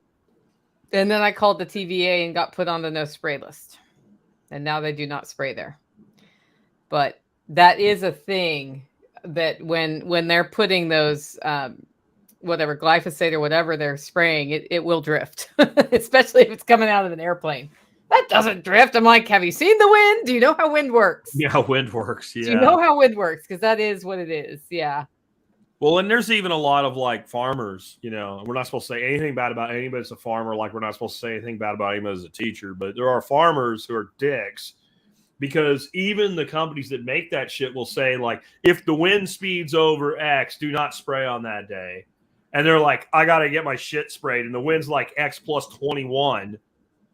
[SPEAKER 1] And then I called the TVA and got put on the no spray list. And now they do not spray there. But that is a thing that when they're putting those whatever glyphosate or whatever they're spraying, it will drift, especially if it's coming out of an airplane. That doesn't drift. I'm like, have you seen the wind? Do you know how wind works?
[SPEAKER 2] Yeah, how wind works. Yeah.
[SPEAKER 1] Do you know how wind works? Because that is what it is. Yeah.
[SPEAKER 2] Well, and there's even a lot of like farmers, you know, we're not supposed to say anything bad about anybody that's a farmer, like we're not supposed to say anything bad about anybody as a teacher, but there are farmers who are dicks because even the companies that make that shit will say, like, if the wind speeds over X, do not spray on that day. And they're like, I got to get my shit sprayed. And the wind's like X plus 21.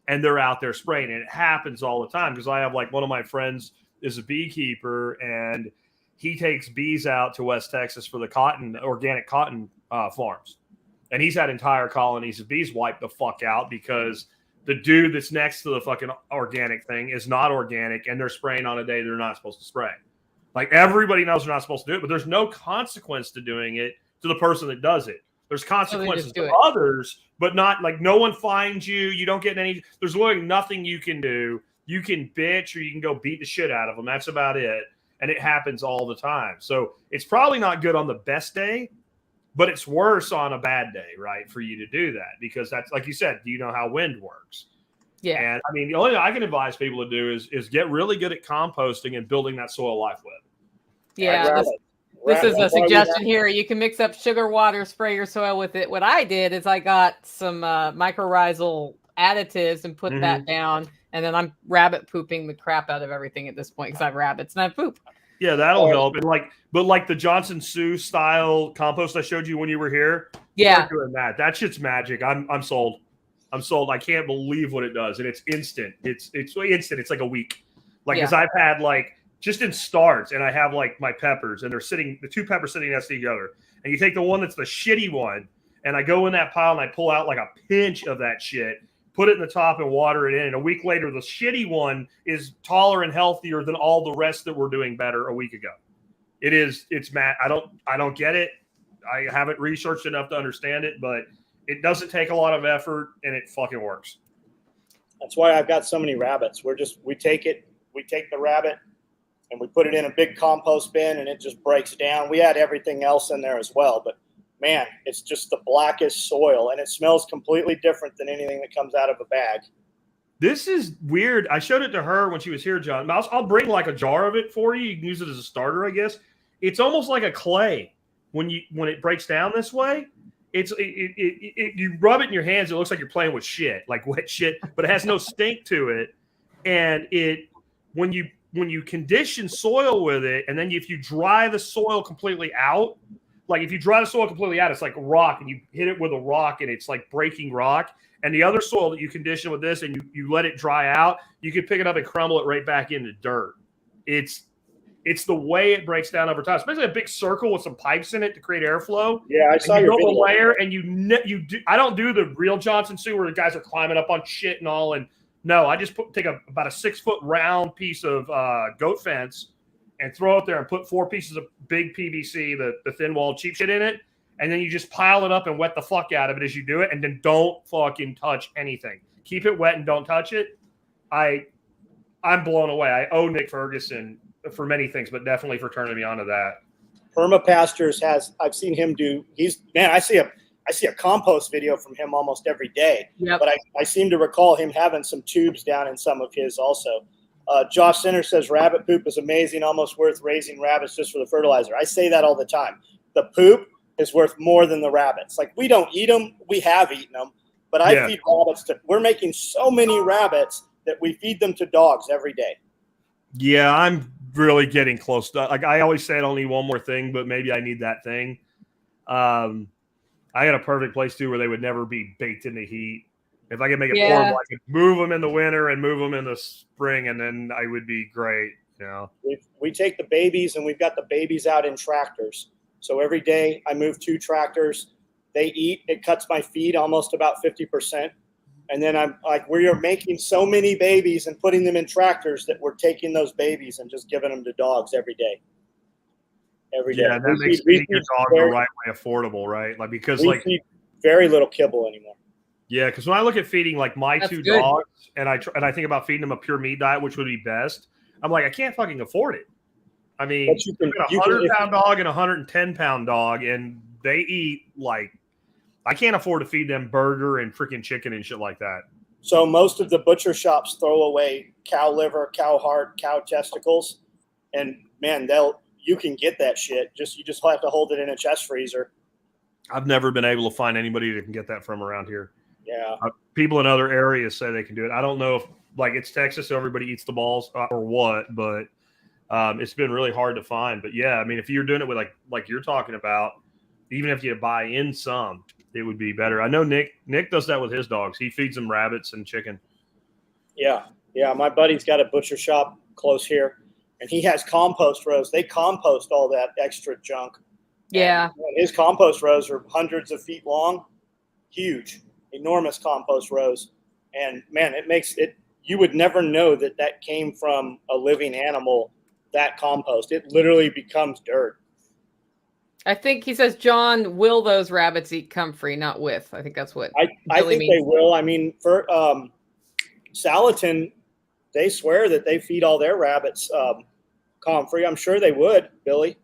[SPEAKER 2] And they're out there spraying. And it happens all the time because I have like one of my friends is a beekeeper and he takes bees out to West Texas for the organic cotton farms. And he's had entire colonies of bees wiped the fuck out because the dude that's next to the fucking organic thing is not organic and they're spraying on a day they're not supposed to spray. Like everybody knows they're not supposed to do it, but there's no consequence to doing it to the person that does it. There's consequences to others, but not like no one finds you. You don't get any. There's literally nothing you can do. You can bitch or you can go beat the shit out of them. That's about it. And it happens all the time. So it's probably not good on the best day, but it's worse on a bad day, right? For you to do that because that's like you said, do you know how wind works?
[SPEAKER 1] Yeah.
[SPEAKER 2] And I mean, the only thing I can advise people to do is get really good at composting and building that soil life web.
[SPEAKER 1] Yeah.
[SPEAKER 3] Right?
[SPEAKER 1] This is a suggestion here. You can mix up sugar water, spray your soil with it. What I did is I got some mycorrhizal additives and put that down. And then I'm rabbit pooping the crap out of everything at this point because I have rabbits and I poop.
[SPEAKER 2] Yeah, that'll help. And like the Johnson Sioux style compost I showed you when you were here.
[SPEAKER 1] Yeah.
[SPEAKER 2] Start doing that. That shit's magic. I'm sold. I'm sold. I can't believe what it does. And it's instant. It's instant. It's like a week. Like, because I've had like just in starts, and I have like my peppers, and the two peppers sitting next to each other. And you take the one that's the shitty one, and I go in that pile and I pull out like a pinch of that shit, put it in the top and water it in. And a week later, the shitty one is taller and healthier than all the rest that were doing better a week ago. It's mad. I don't get it. I haven't researched enough to understand it, but it doesn't take a lot of effort and it fucking works.
[SPEAKER 3] That's why I've got so many rabbits. We take the rabbit and we put it in a big compost bin and it just breaks down. We add everything else in there as well, but man, it's just the blackest soil and it smells completely different than anything that comes out of a bag.
[SPEAKER 2] This is weird. I showed it to her when she was here, John. I'll bring like a jar of it for you. You can use it as a starter, I guess. It's almost like a clay when it breaks down this way. You rub it in your hands, it looks like you're playing with shit, like wet shit, but it has no stink to it. And when you condition soil with it, and then if you dry the soil completely out, it's like rock, and you hit it with a rock, and it's like breaking rock. And the other soil that you condition with this, and you let it dry out, you can pick it up and crumble it right back into dirt. It's the way it breaks down over time, especially a big circle with some pipes in it to create airflow.
[SPEAKER 3] Yeah, I saw your video.
[SPEAKER 2] A layer, and you do. I don't do the real Johnson Sioux where the guys are climbing up on shit and all. And no, I just take about a 6-foot round piece of goat fence and throw it there and put 4 pieces of big PVC, the thin walled cheap shit in it, and then you just pile it up and wet the fuck out of it as you do it, and then don't fucking touch anything. Keep it wet and don't touch it. I'm blown away. I owe Nick Ferguson for many things, but definitely for turning me on to that.
[SPEAKER 3] Permapastures I've seen him do. I see a compost video from him almost every day.
[SPEAKER 1] Yep.
[SPEAKER 3] But I seem to recall him having some tubes down in some of his also. Josh Center says rabbit poop is amazing, almost worth raising rabbits just for the fertilizer. I say that all the time. The poop is worth more than the rabbits. Like, we don't eat them. We have eaten them. But I feed rabbits we're making so many rabbits that we feed them to dogs every day.
[SPEAKER 2] Yeah, I'm really getting close to, like, I always say I don't need one more thing, but maybe I need that thing. I got a perfect place too where they would never be baked in the heat. If I could make it
[SPEAKER 1] Yeah.
[SPEAKER 2] portable, I could move them in the winter and move them in the spring, and then I would be great. You know,
[SPEAKER 3] we take the babies, and we've got the babies out in tractors. So every day I move 2 tractors. They eat. It cuts my feed almost about 50%. And then I'm like, we are making so many babies and putting them in tractors that we're taking those babies and just giving them to dogs every day. Every day.
[SPEAKER 2] Yeah, that makes feeding your dog the right way affordable, right? Like because
[SPEAKER 3] we
[SPEAKER 2] like
[SPEAKER 3] feed very little kibble anymore.
[SPEAKER 2] Yeah, because when I look at feeding like my
[SPEAKER 1] That's
[SPEAKER 2] 2
[SPEAKER 1] good.
[SPEAKER 2] dogs, and I think about feeding them a pure meat diet, which would be best. I'm like, I can't fucking afford it. I mean,
[SPEAKER 3] But you can,
[SPEAKER 2] a 100-pound dog and a 110-pound dog, and they eat like I can't afford to feed them burger and freaking chicken and shit like that.
[SPEAKER 3] So most of the butcher shops throw away cow liver, cow heart, cow testicles, and man, you can get that shit. You just have to hold it in a chest freezer.
[SPEAKER 2] I've never been able to find anybody that can get that from around here.
[SPEAKER 3] Yeah,
[SPEAKER 2] people in other areas say they can do it. I don't know if like it's Texas, so everybody eats the balls or what, but it's been really hard to find. But yeah, I mean, if you're doing it with like you're talking about, even if you buy in some, it would be better. I know Nick does that with his dogs. He feeds them rabbits and chicken.
[SPEAKER 3] Yeah. My buddy's got a butcher shop close here, and he has compost rows. They compost all that extra junk.
[SPEAKER 1] Yeah.
[SPEAKER 3] And his compost rows are hundreds of feet long, huge, enormous compost rows. And man, it makes it, you would never know that came from a living animal, that compost. It literally becomes dirt.
[SPEAKER 1] I think he says, John, will those rabbits eat comfrey, not with? I think that's what
[SPEAKER 3] I think
[SPEAKER 1] means.
[SPEAKER 3] they will. I mean, for Salatin, they swear that they feed all their rabbits comfrey. I'm sure they would, Billy.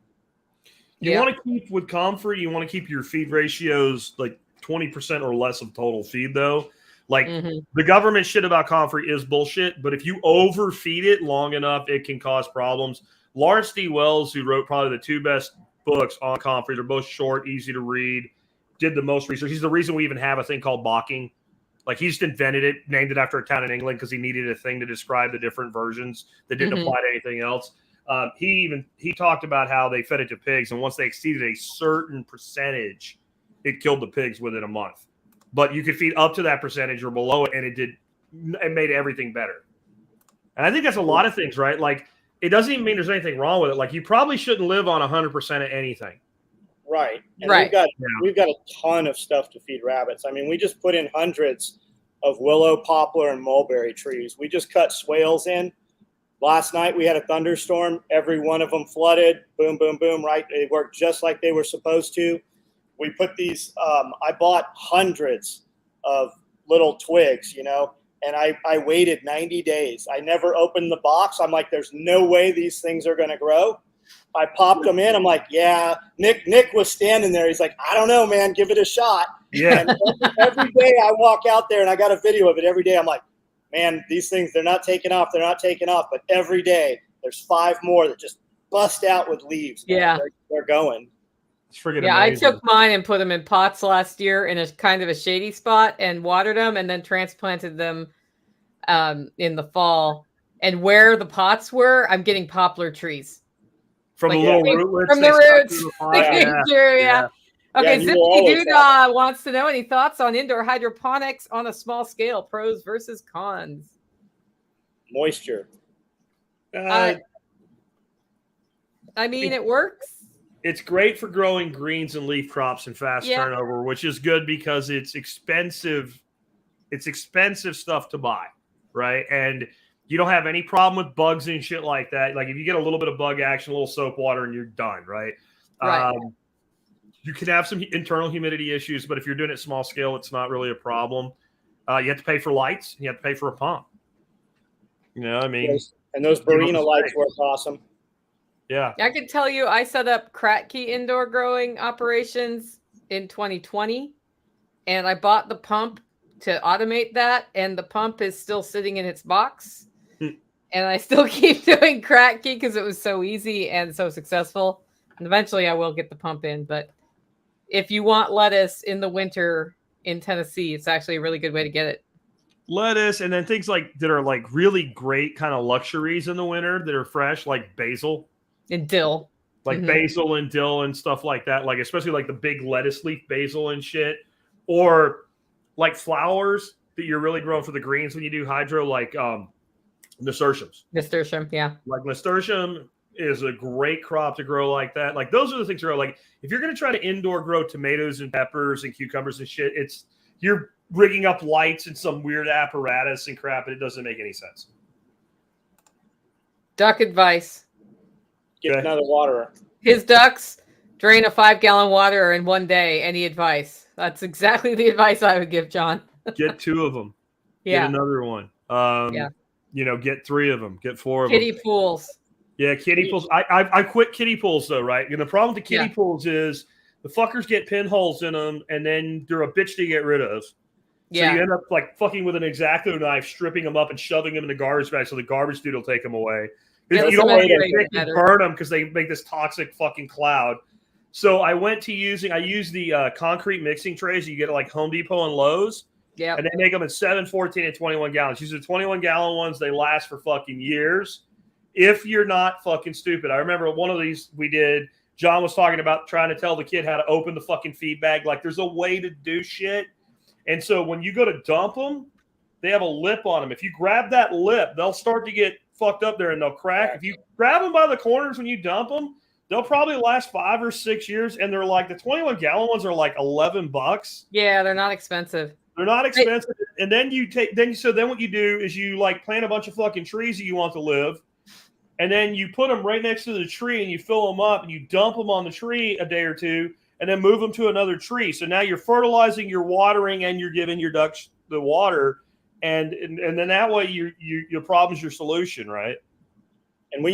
[SPEAKER 2] You want to keep with comfrey, you want to keep your feed ratios like 20% or less of total feed, though. Like the government shit about comfrey is bullshit, but if you overfeed it long enough, it can cause problems. Lawrence D. Wells, who wrote probably the 2 best books on comfrey, they're both short, easy to read, did the most research. He's the reason we even have a thing called balking. Like he just invented it, named it after a town in England because he needed a thing to describe the different versions that didn't apply to anything else. He talked about how they fed it to pigs, and once they exceeded a certain percentage, it killed the pigs within a month. But you could feed up to that percentage or below it, and it made everything better. And I think that's a lot of things, right? Like it doesn't even mean there's anything wrong with it. Like you probably shouldn't live on 100% of anything.
[SPEAKER 3] Right. And
[SPEAKER 1] right.
[SPEAKER 3] We've got a ton of stuff to feed rabbits. I mean, we just put in hundreds of willow, poplar, and mulberry trees. We just cut swales in. Last night we had a thunderstorm. Every one of them flooded. Boom, boom, boom. Right. They worked just like they were supposed to. We put these, I bought hundreds of little twigs, and I waited 90 days. I never opened the box. I'm like, there's no way these things are going to grow. I popped them in. I'm like, yeah. Nick was standing there. He's like, I don't know, man. Give it a shot.
[SPEAKER 2] Yeah.
[SPEAKER 3] And every day I walk out there, and I got a video of it every day. I'm like, man, these things, they're not taking off. They're not taking off. But every day there's 5 more that just bust out with leaves.
[SPEAKER 1] Yeah.
[SPEAKER 3] They're going.
[SPEAKER 2] It's freaking
[SPEAKER 1] amazing. I took mine and put them in pots last year in a kind of a shady spot and watered them and then transplanted them in the fall. And where the pots were, I'm getting poplar trees.
[SPEAKER 2] From the little rootlets.
[SPEAKER 1] From the roots.
[SPEAKER 2] Yeah.
[SPEAKER 1] Okay, Zippy Doodah wants to know any thoughts on indoor hydroponics on a small scale, pros versus cons.
[SPEAKER 3] Moisture.
[SPEAKER 1] I mean, it works.
[SPEAKER 2] It's great for growing greens and leaf crops and fast turnover, which is good because it's expensive. It's expensive stuff to buy, right? And you don't have any problem with bugs and shit like that. Like if you get a little bit of bug action, a little soap water, and you're done, right?
[SPEAKER 1] Right.
[SPEAKER 2] You can have some internal humidity issues, but if you're doing it small scale, it's not really a problem. You have to pay for lights. You have to pay for a pump. I mean.
[SPEAKER 3] And those Barina lights work awesome.
[SPEAKER 2] Yeah.
[SPEAKER 1] I can tell you, I set up Kratky indoor growing operations in 2020, and I bought the pump to automate that, and the pump is still sitting in its box. And I still keep doing Kratky because it was so easy and so successful. And eventually I will get the pump in, but if you want lettuce in the winter in Tennessee, it's actually a really good way to get it.
[SPEAKER 2] Lettuce, and then things that are like really great kind of luxuries in the winter that are fresh, like basil.
[SPEAKER 1] And dill.
[SPEAKER 2] Like basil and dill and stuff like that. Like especially like the big lettuce leaf basil and shit. Or like flowers. that you're really growing for the greens when you do hydro, like nasturtiums.
[SPEAKER 1] Nasturtium, yeah.
[SPEAKER 2] Like nasturtium is a great crop to grow like that. Like those are the things that are like, if you're going to try to indoor grow tomatoes and peppers and cucumbers and shit, you're rigging up lights and some weird apparatus and crap, and it doesn't make any sense.
[SPEAKER 1] Duck advice.
[SPEAKER 3] Get another waterer.
[SPEAKER 1] His ducks drain a 5-gallon water in one day. Any advice? That's exactly the advice I would give, John.
[SPEAKER 2] Get 2 of them.
[SPEAKER 1] Yeah.
[SPEAKER 2] Get another one. Get 3 of them. Get 4 of
[SPEAKER 1] them. Kiddie pools.
[SPEAKER 2] Yeah, kiddie pools. I quit kiddie pools though, right? And the problem with the kiddie pools is the fuckers get pinholes in them, and then they're a bitch to get rid of. So you end up like fucking with an X-Acto knife, stripping them up and shoving them in the garbage bag so the garbage dude will take them away. You don't want to burn them because they make this toxic fucking cloud. So I used the concrete mixing trays you get at like Home Depot and Lowe's. Yeah. And they make them in 7, 14, and 21 gallons. These are 21-gallon ones. They last for fucking years. If you're not fucking stupid. I remember one of these we did, John was talking about trying to tell the kid how to open the fucking feed bag. Like there's a way to do shit. And so when you go to dump them, they have a lip on them. If you grab that lip, they'll start to get fucked up there and they'll crack. If you grab them by the corners when you dump them, they'll probably last 5 or 6 years. And they're like, the 21-gallon ones are like $11.
[SPEAKER 1] Yeah, they're not expensive.
[SPEAKER 2] They're not expensive. And then then what you do is you like plant a bunch of fucking trees that you want to live. And then you put them right next to the tree and you fill them up and you dump them on the tree a day or two and then move them to another tree. So now you're fertilizing, you're watering, and you're giving your ducks the water. And then that way your problem's your solution, right?
[SPEAKER 3] And we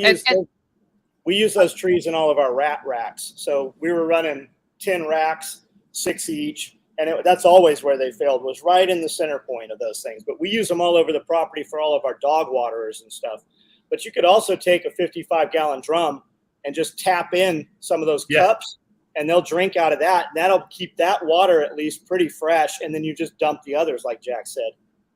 [SPEAKER 3] use those trees in all of our rat racks. So we were running 10 racks, 6 each. And that's always where they failed, was right in the center point of those things. But we use them all over the property for all of our dog waterers and stuff. But you could also take a 55-gallon drum and just tap in some of those cups, and they'll drink out of that. And that'll keep that water at least pretty fresh. And then you just dump the others, like Jack said.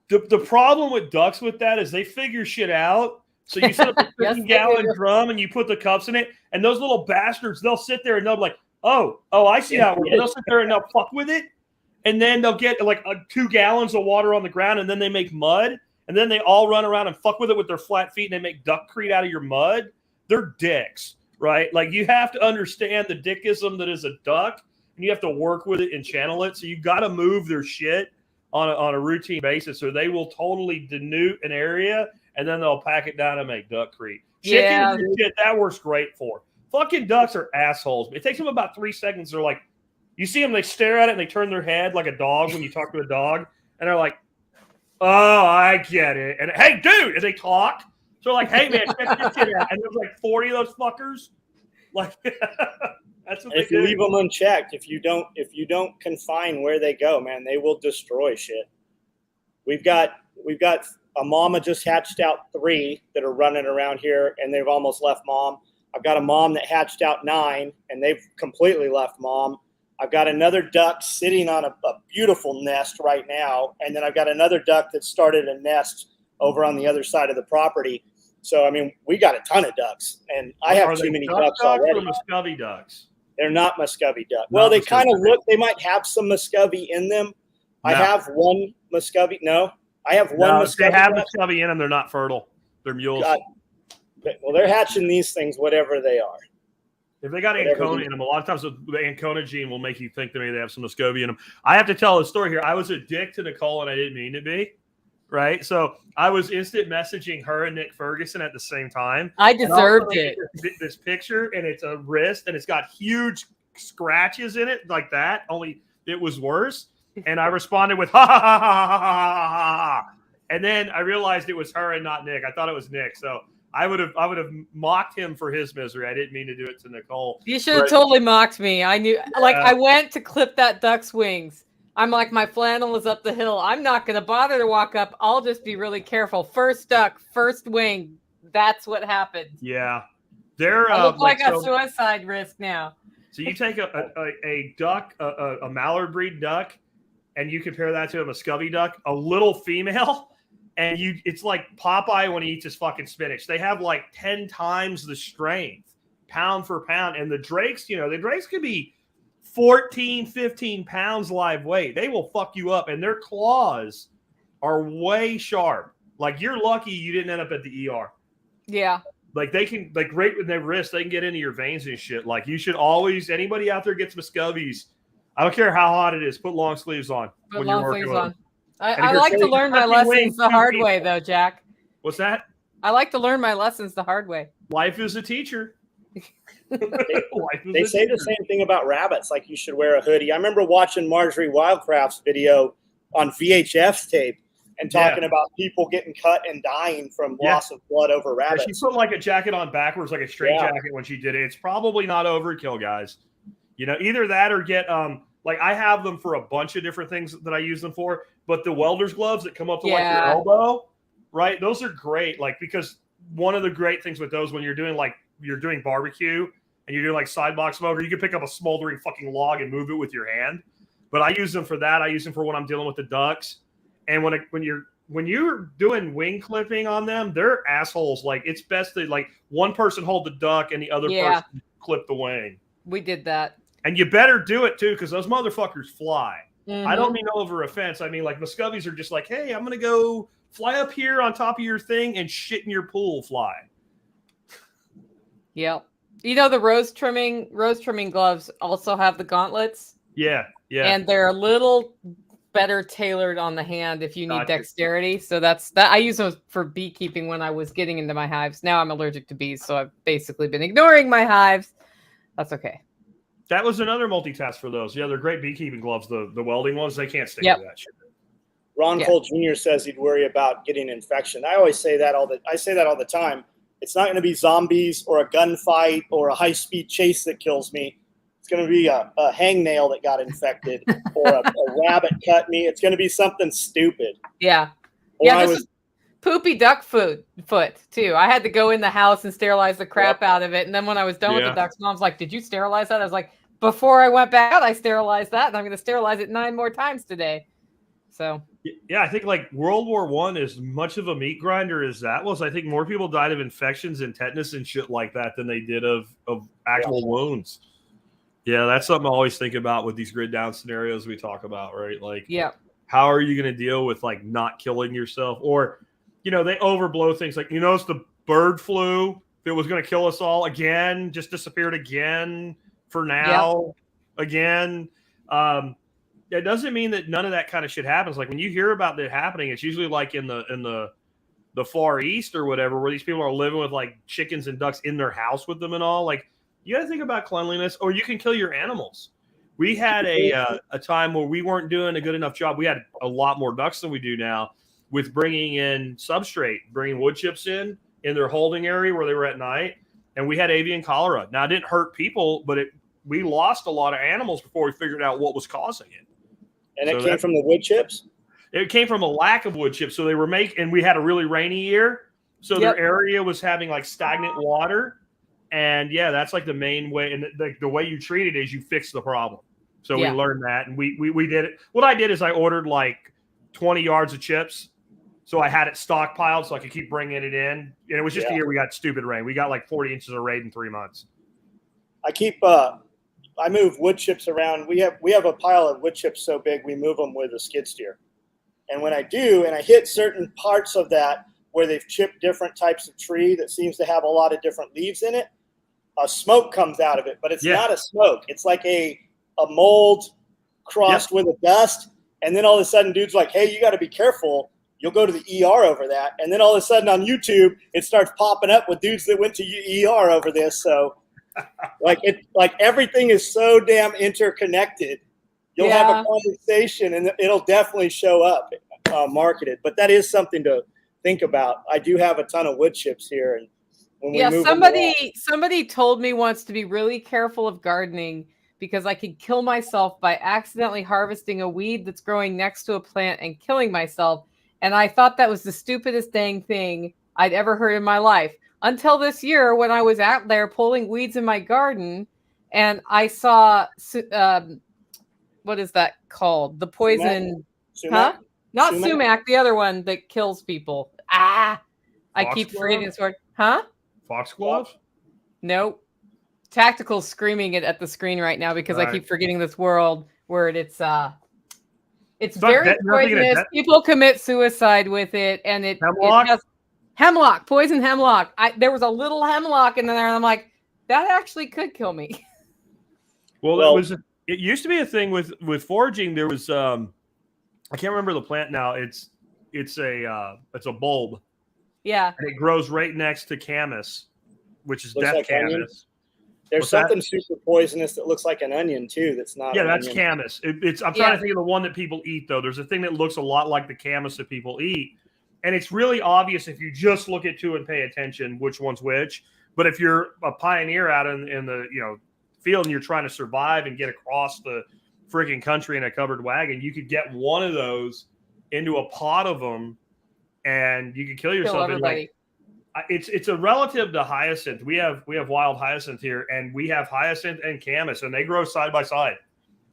[SPEAKER 2] The problem with ducks with that is they figure shit out. So you set up a 50-gallon drum and you put the cups in it, and those little bastards, they'll sit there and they'll be like, oh, I see how it works. They'll sit there and they'll fuck with it. And then they'll get like 2 gallons of water on the ground, and then they make mud. And then they all run around and fuck with it with their flat feet, and they make duckcrete out of your mud. They're dicks, right? Like you have to understand the dickism that is a duck, and you have to work with it and channel it. So you got to move their shit on a routine basis, or they will totally denude an area, and then they'll pack it down and make duckcrete. Chickens and shit, that works great for. Fucking ducks are assholes. It takes them about 3 seconds. They're like, you see them, they stare at it, and they turn their head like a dog when you talk to a dog, and they're like, oh, I get it. And hey, dude, and they talk. So like, hey man, check this shit out. And there's like 40 of those fuckers. Like that's what
[SPEAKER 3] if you leave them unchecked, if you don't confine where they go, man, they will destroy shit. We've got a mama just hatched out 3 that are running around here, and they've almost left mom. I've got a mom that hatched out 9, and they've completely left mom. I've got another duck sitting on a beautiful nest right now. And then I've got another duck that started a nest over on the other side of the property. So, I mean, we got a ton of ducks. And I have too many ducks already.
[SPEAKER 2] Or Muscovy ducks?
[SPEAKER 3] They're not Muscovy ducks. Well, they kind of look, they might have some Muscovy in them. No. I have one Muscovy. No, I have one Muscovy.
[SPEAKER 2] They have Muscovy in them. They're not fertile. They're mules.
[SPEAKER 3] Well, they're hatching these things, whatever they are.
[SPEAKER 2] If they got Ancona in them, a lot of times the Ancona gene will make you think that maybe they have some Muscovy in them. I have to tell a story here. I was a dick to Nicole, and I didn't mean to be, right? So I was instant messaging her and Nick Ferguson at the same time.
[SPEAKER 1] I deserved it.
[SPEAKER 2] This picture, and it's a wrist, and it's got huge scratches in it like that, only it was worse. And I responded with, ha, ha, ha, ha, ha, ha, ha. And then I realized it was her and not Nick. I thought it was Nick, so I would have mocked him for his misery. I didn't mean to do it to Nicole.
[SPEAKER 1] You should have totally mocked me. I knew, like, I went to clip that duck's wings. I'm like, my flannel is up the hill. I'm not going to bother to walk up. I'll just be really careful. First duck, first wing. That's what happened.
[SPEAKER 2] Yeah. They're
[SPEAKER 1] I look like a suicide risk now.
[SPEAKER 2] So you take a duck, a mallard breed duck, and you compare that to a Muscovy duck, a little female. And it's like Popeye when he eats his fucking spinach. They have like 10 times the strength, pound for pound. And the drakes, the drakes could be 14, 15 pounds live weight. They will fuck you up. And their claws are way sharp. Like, you're lucky you didn't end up at the ER.
[SPEAKER 1] Yeah.
[SPEAKER 2] Like, they can, like, right with their wrist, they can get into your veins and shit. Like, you should always, anybody out there gets muscovies, I don't care how hot it is, put long sleeves on.
[SPEAKER 1] Put long sleeves on. I
[SPEAKER 2] you're
[SPEAKER 1] like to learn my lessons the hard way, though, Jack.
[SPEAKER 2] What's that?
[SPEAKER 1] I like to learn my lessons the hard way.
[SPEAKER 2] Life is a teacher.
[SPEAKER 3] They say the same thing about rabbits, like you should wear a hoodie. I remember watching Marjorie Wildcraft's video on VHS tape and talking about people getting cut and dying from loss of blood over rabbits.
[SPEAKER 2] She put like a jacket on backwards, like a straight jacket when she did it. It's probably not overkill, guys. You know, either that or get like I have them for a bunch of different things that I use them for, but the welder's gloves that come up to like your elbow, right? Those are great, like, because one of the great things with those when you're doing barbecue and you're doing like sidewalk smoker, you can pick up a smoldering fucking log and move it with your hand. But I use them for that. I use them for when I'm dealing with the ducks. And when you're doing wing clipping on them, they're assholes. Like, it's best that like one person hold the duck and the other person clip the wing.
[SPEAKER 1] We did that. And
[SPEAKER 2] you better do it too, because those motherfuckers fly. I don't mean over offense. I mean, like, muscovies are just like, hey, I'm gonna go fly up here on top of your thing and shit in your pool fly.
[SPEAKER 1] Yep. You know, the rose trimming gloves also have the gauntlets.
[SPEAKER 2] Yeah.
[SPEAKER 1] And they're a little better tailored on the hand if you need dexterity. So that's that. I use those for beekeeping when I was getting into my hives. Now I'm allergic to bees, so I've basically been ignoring my hives. That's okay.
[SPEAKER 2] That was another multitask for those. Yeah, they're great beekeeping gloves. The welding ones, they can't stick to that shit.
[SPEAKER 3] Ron Cole Jr. says he'd worry about getting infection. I always say that all the time. It's not going to be zombies or a gunfight or a high-speed chase that kills me. It's going to be a hangnail that got infected or a rabbit cut me. It's going to be something stupid.
[SPEAKER 1] Yeah. This was poopy duck foot too. I had to go in the house and sterilize the crap out of it. And then when I was done with the ducks, Mom's like, did you sterilize that? I was like, before I went back out, I sterilized that. And I'm going to sterilize it 9 more times today. So.
[SPEAKER 2] Yeah, I think like World War I, as much of a meat grinder as that was, I think more people died of infections and tetanus and shit like that than they did of actual wounds. Yeah, that's something I always think about with these grid down scenarios we talk about, right? Like, how are you going to deal with like not killing yourself? Or, you know, they overblow things like, you notice the bird flu, if it was going to kill us all again, just disappeared again for now, again. It doesn't mean that none of that kind of shit happens. Like, when you hear about that happening, it's usually like in the Far East or whatever, where these people are living with like chickens and ducks in their house with them and all. Like, you got to think about cleanliness, or you can kill your animals. We had a time where we weren't doing a good enough job. We had a lot more ducks than we do now with bringing in substrate, bringing wood chips in their holding area where they were at night. And we had avian cholera. Now, it didn't hurt people, but we lost a lot of animals before we figured out what was causing it.
[SPEAKER 3] And it came from the wood chips?
[SPEAKER 2] It came from a lack of wood chips. So they were and we had a really rainy year. So their area was having like stagnant water. And that's like the main way. And the way you treat it is you fix the problem. So we learned that. And we did it. What I did is I ordered like 20 yards of chips. So I had it stockpiled so I could keep bringing it in. And it was just a year we got stupid rain. We got like 40 inches of rain in 3 months.
[SPEAKER 3] I move wood chips around. We have a pile of wood chips so big we move them with a skid steer. And when I do, and I hit certain parts of that where they've chipped different types of tree that seems to have a lot of different leaves in it, a smoke comes out of it. But it's not a smoke. It's like a mold crossed with a dust. And then all of a sudden, dude's like, hey, you got to be careful. You'll go to the ER over that. And then all of a sudden on YouTube, it starts popping up with dudes that went to ER over this. So like everything is so damn interconnected. You'll have a conversation and it'll definitely show up marketed. But that is something to think about. I do have a ton of wood chips here. And when we move
[SPEAKER 1] somebody told me once to be really careful of gardening because I could kill myself by accidentally harvesting a weed that's growing next to a plant and killing myself. And I thought that was the stupidest dang thing I'd ever heard in my life. Until this year when I was out there pulling weeds in my garden and I saw, what is that called? The poison,
[SPEAKER 3] sumac?
[SPEAKER 1] Not sumac, the other one that kills people. I keep forgetting this word.
[SPEAKER 2] Foxglove?
[SPEAKER 1] Nope. Tactical's screaming it at the screen right now because I keep forgetting this word. It's It's very poisonous. People commit suicide with it, and it has hemlock, poison hemlock. There was a little hemlock in there, and I'm like, that actually could kill me.
[SPEAKER 2] Well, it used to be a thing with foraging. There was I can't remember the plant now. It's a bulb.
[SPEAKER 1] Yeah,
[SPEAKER 2] and it grows right next to camas, which is death camas. Onion.
[SPEAKER 3] There's something super poisonous that looks like an onion too. That's not.
[SPEAKER 2] Yeah, that's camas. I'm trying to think of the one that people eat though. There's a thing that looks a lot like the camas that people eat, and it's really obvious if you just look at two and pay attention which one's which. But if you're a pioneer out in the field and you're trying to survive and get across the freaking country in a covered wagon, you could get one of those into a pot of them, and you could kill yourself. It's a relative to hyacinth. We have wild hyacinth here, and we have hyacinth and camas, and they grow side by side.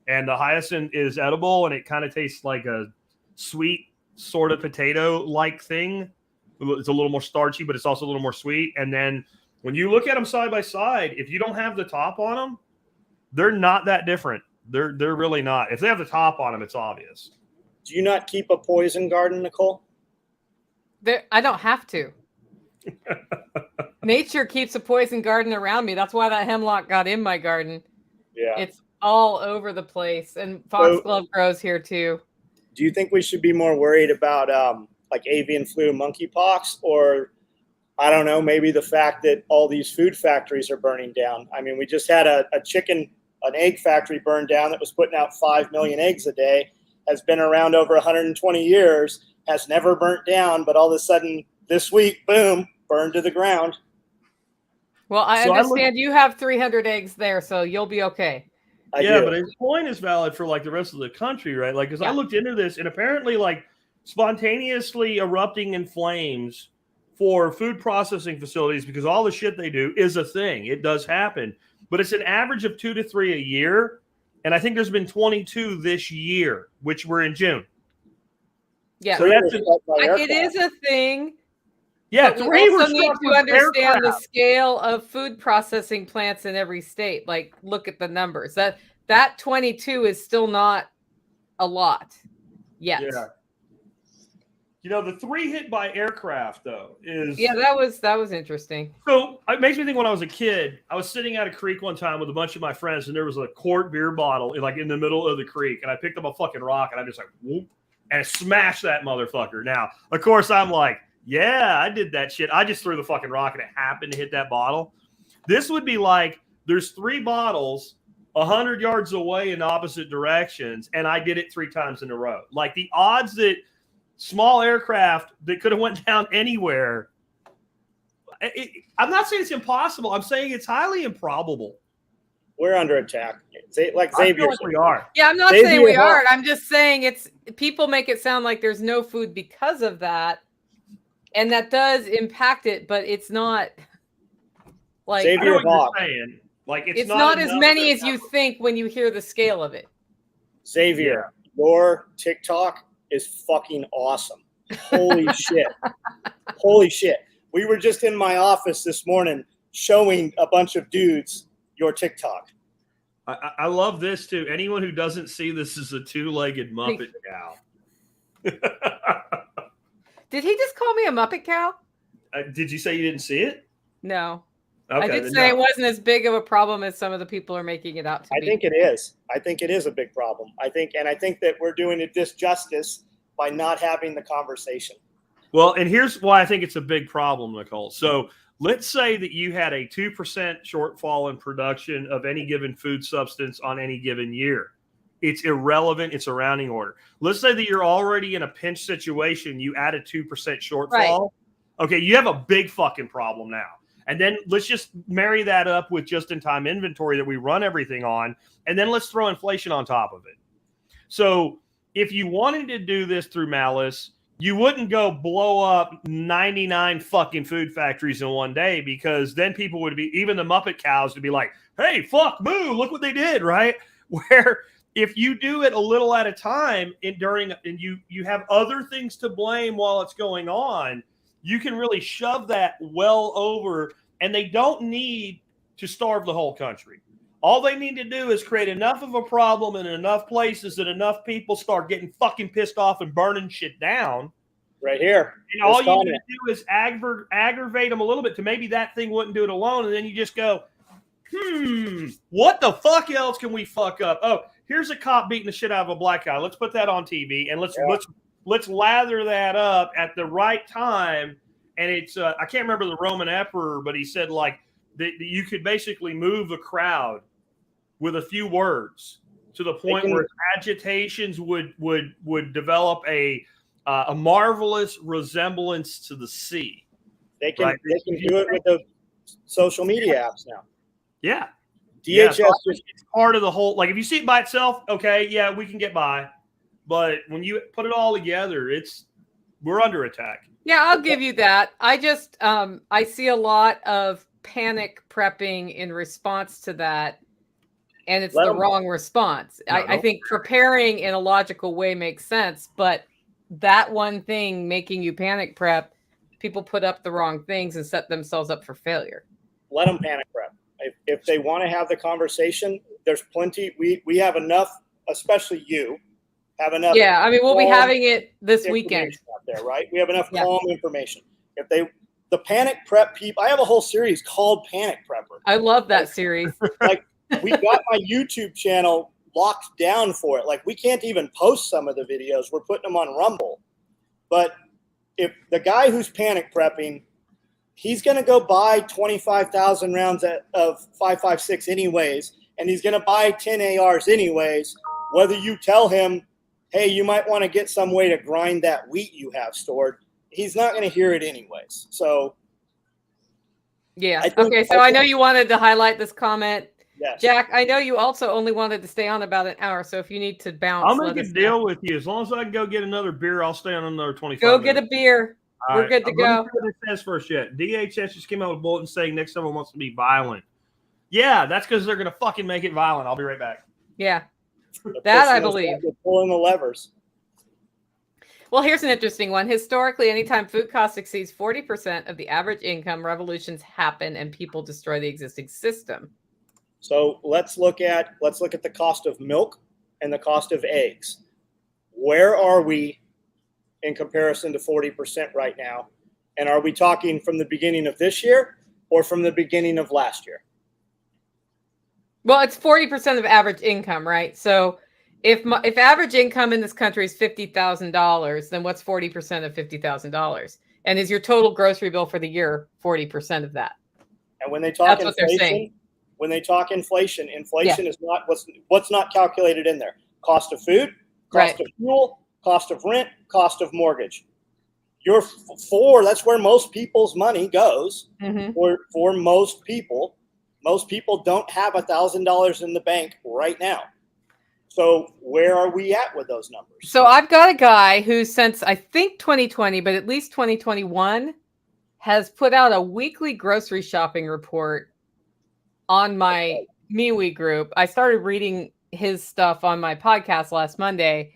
[SPEAKER 2] And the hyacinth is edible, and it kind of tastes like a sweet sort of potato-like thing. It's a little more starchy, but it's also a little more sweet. And then when you look at them side by side, if you don't have the top on them, they're not that different. They're really not. If they have the top on them, it's obvious.
[SPEAKER 3] Do you not keep a poison garden, Nicole?
[SPEAKER 1] I don't have to. Nature keeps a poison garden around me. That's why that hemlock got in my garden. Yeah. It's all over the place. And foxglove grows here too.
[SPEAKER 3] Do you think we should be more worried about like avian flu, monkeypox, or I don't know, maybe the fact that all these food factories are burning down? I mean, we just had an egg factory burned down that was putting out 5 million eggs a day, has been around over 120 years, has never burnt down, but all of a sudden this week, boom, burned to the ground.
[SPEAKER 1] Well, I understand you have 300 eggs there, so you'll be okay.
[SPEAKER 2] But his point is valid for like the rest of the country, right? Like, because I looked into this, and apparently like spontaneously erupting in flames for food processing facilities, because all the shit they do is a thing. It does happen, but it's an average of 2 to 3 a year. And I think there's been 22 this year, which we're in June.
[SPEAKER 1] Yeah, so it is a thing.
[SPEAKER 2] Yeah,
[SPEAKER 1] but we also need to understand the scale of food processing plants in every state. Like, look at the numbers. That 22 is still not a lot yet. Yeah.
[SPEAKER 2] The 3 hit by aircraft though is
[SPEAKER 1] that was interesting.
[SPEAKER 2] So it makes me think when I was a kid, I was sitting at a creek one time with a bunch of my friends, and there was a quart beer bottle in the middle of the creek, and I picked up a fucking rock, and I just like whoop, and smashed that motherfucker. Now, of course, I'm like, yeah, I did that shit. I just threw the fucking rock, and it happened to hit that bottle. This would be like there's 3 bottles 100 yards away in opposite directions, and I did it 3 times in a row. Like the odds that small aircraft that could have went down anywhere. I'm not saying it's impossible. I'm saying it's highly improbable.
[SPEAKER 3] We're under attack. Like Xavier,
[SPEAKER 2] we are.
[SPEAKER 1] Yeah, I'm not saying we aren't. I'm just saying people make it sound like there's no food because of that, and that does impact it, but it's not like
[SPEAKER 3] Xavier
[SPEAKER 2] saying. Like
[SPEAKER 1] it's not as many as you think when you hear the scale of it.
[SPEAKER 3] Xavier, your TikTok is fucking awesome. Holy shit. Holy shit. We were just in my office this morning showing a bunch of dudes your TikTok.
[SPEAKER 2] I love this too. Anyone who doesn't see this is a 2-legged Muppet cow.
[SPEAKER 1] Did he just call me a Muppet cow?
[SPEAKER 2] Did you say you didn't see it?
[SPEAKER 1] No.
[SPEAKER 2] Okay,
[SPEAKER 1] I did say it wasn't as big of a problem as some of the people are making it out to be.
[SPEAKER 3] I think it is. I think it is a big problem. I think that we're doing it disjustice by not having the conversation.
[SPEAKER 2] Well, and here's why I think it's a big problem, Nicole. So let's say that you had a 2% shortfall in production of any given food substance on any given year. It's irrelevant. It's a rounding order. Let's say that you're already in a pinch situation. You add a 2% shortfall. Right. Okay, you have a big fucking problem now. And then let's just marry that up with just-in-time inventory that we run everything on, and then let's throw inflation on top of it. So if you wanted to do this through malice, you wouldn't go blow up 99 fucking food factories in one day, because then people would be, even the Muppet cows would be like, hey, fuck, boo, look what they did, right? Where if you do it a little at a time and you have other things to blame while it's going on, you can really shove that well over, and they don't need to starve the whole country. All they need to do is create enough of a problem in enough places that enough people start getting fucking pissed off and burning shit down.
[SPEAKER 3] Right here.
[SPEAKER 2] And all you need to do is aggravate them a little bit to maybe that thing wouldn't do it alone. And then you just go, what the fuck else can we fuck up? Oh, here's a cop beating the shit out of a black guy. Let's put that on TV and let's lather that up at the right time. And it's I can't remember the Roman emperor, but he said like that you could basically move a crowd with a few words to the point where agitations would develop a marvelous resemblance to the sea.
[SPEAKER 3] They can do it with the social media apps now.
[SPEAKER 2] Yeah.
[SPEAKER 3] DHS
[SPEAKER 2] so it's part of the whole. Like if you see it by itself, okay, yeah, we can get by. But when you put it all together, we're under attack.
[SPEAKER 1] Yeah, I'll give you that. I just I see a lot of panic prepping in response to that, and it's the wrong response. I think preparing in a logical way makes sense, but that one thing making you panic prep, people put up the wrong things and set themselves up for failure.
[SPEAKER 3] Let them panic prep. If they want to have the conversation, there's plenty. We have enough, especially you, have enough.
[SPEAKER 1] Yeah, I mean, we'll be having it this weekend.
[SPEAKER 3] Out there, right? We have enough calm information. If the panic prep people, I have a whole series called Panic Prepper.
[SPEAKER 1] I love that series.
[SPEAKER 3] Like we got my YouTube channel locked down for it. Like we can't even post some of the videos. We're putting them on Rumble. But if the guy who's panic prepping, he's going to go buy 25,000 rounds of 5.56 anyways, and he's going to buy 10 ARs anyways, whether you tell him, hey, you might want to get some way to grind that wheat you have stored. He's not going to hear it anyways. So,
[SPEAKER 1] yeah. Okay, so I know you wanted to highlight this comment.
[SPEAKER 3] Yes.
[SPEAKER 1] Jack, I know you also only wanted to stay on about an hour, so if you need to bounce,
[SPEAKER 2] I'll make a deal with you. As long as I can go get another beer, I'll stay on another 25
[SPEAKER 1] Go
[SPEAKER 2] minutes.
[SPEAKER 1] get a beer. We're good to go.
[SPEAKER 2] Let me see what it says first yet. DHS just came out with a bulletin saying next someone wants to be violent. Yeah, that's because they're going to fucking make it violent. I'll be right back.
[SPEAKER 1] Yeah, that I believe.
[SPEAKER 3] Pulling the levers.
[SPEAKER 1] Well, here's an interesting one. Historically, anytime food cost exceeds 40% of the average income, revolutions happen and people destroy the existing system.
[SPEAKER 3] So let's look at the cost of milk and the cost of eggs. Where are we in comparison to 40% right now? And are we talking from the beginning of this year or from the beginning of last year?
[SPEAKER 1] Well, it's 40% of average income, right? So if average income in this country is $50,000, then what's 40% of $50,000? And is your total grocery bill for the year 40% of that?
[SPEAKER 3] And when they talk
[SPEAKER 1] That's what they're saying.
[SPEAKER 3] When they talk inflation is not what's not calculated in there. Cost of food, cost of fuel, cost of rent, cost of mortgage. That's where most people's money goes. Mm-hmm. For most people don't have $1,000 in the bank right now. So where are we at with those numbers?
[SPEAKER 1] So I've got a guy who since I think 2020, but at least 2021 has put out a weekly grocery shopping report on my MeWe group. I started reading his stuff on my podcast last Monday.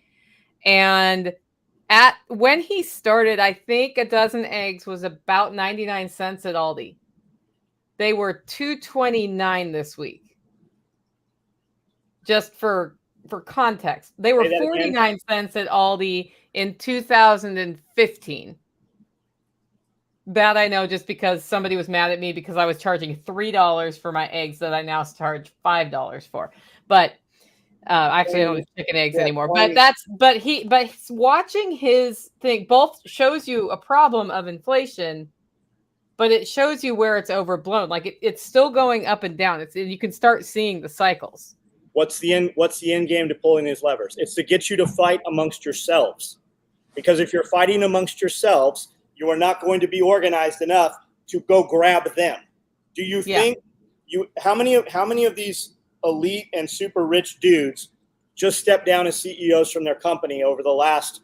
[SPEAKER 1] And when he started, I think a dozen eggs was about 99 cents at Aldi. They were $2.29 this week. Just for context. They were 49 cents at Aldi in 2015. That I know just because somebody was mad at me because I was charging $3 for my eggs that I now charge $5 for. But actually I don't do chicken eggs anymore. But watching his thing both shows you a problem of inflation, but it shows you where it's overblown. Like it's still going up and down. You can start seeing the cycles.
[SPEAKER 3] What's the end game to pulling these levers? It's to get you to fight amongst yourselves. Because if you're fighting amongst yourselves, you are not going to be organized enough to go grab them. Do you think how many of these elite and super rich dudes just stepped down as CEOs from their company over the last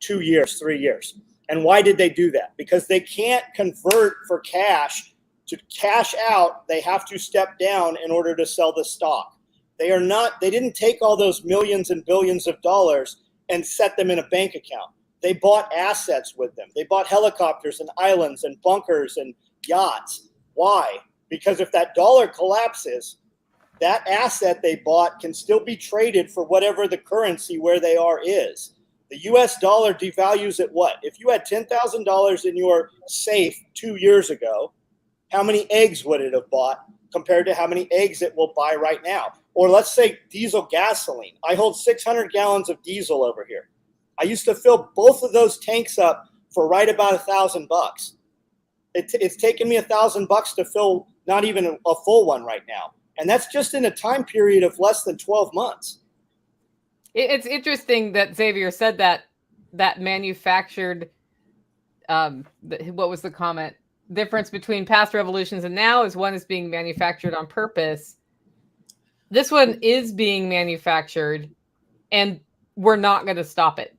[SPEAKER 3] 2 years, 3 years? And why did they do that? Because they can't convert for cash. To cash out, they have to step down in order to sell the stock. They didn't take all those millions and billions of dollars and set them in a bank account. They bought assets with them. They bought helicopters and islands and bunkers and yachts. Why? Because if that dollar collapses, that asset they bought can still be traded for whatever the currency where they are is. The US dollar devalues at what? If you had $10,000 in your safe 2 years ago, how many eggs would it have bought compared to how many eggs it will buy right now? Or let's say diesel gasoline. I hold 600 gallons of diesel over here. I used to fill both of those tanks up for right about $1,000. It's taken me $1,000 to fill not even a full one right now. And that's just in a time period of less than 12 months.
[SPEAKER 1] It's interesting that Xavier said that manufactured, what was the comment? Difference between past revolutions and now is one is being manufactured on purpose. This one is being manufactured, and we're not going to stop it.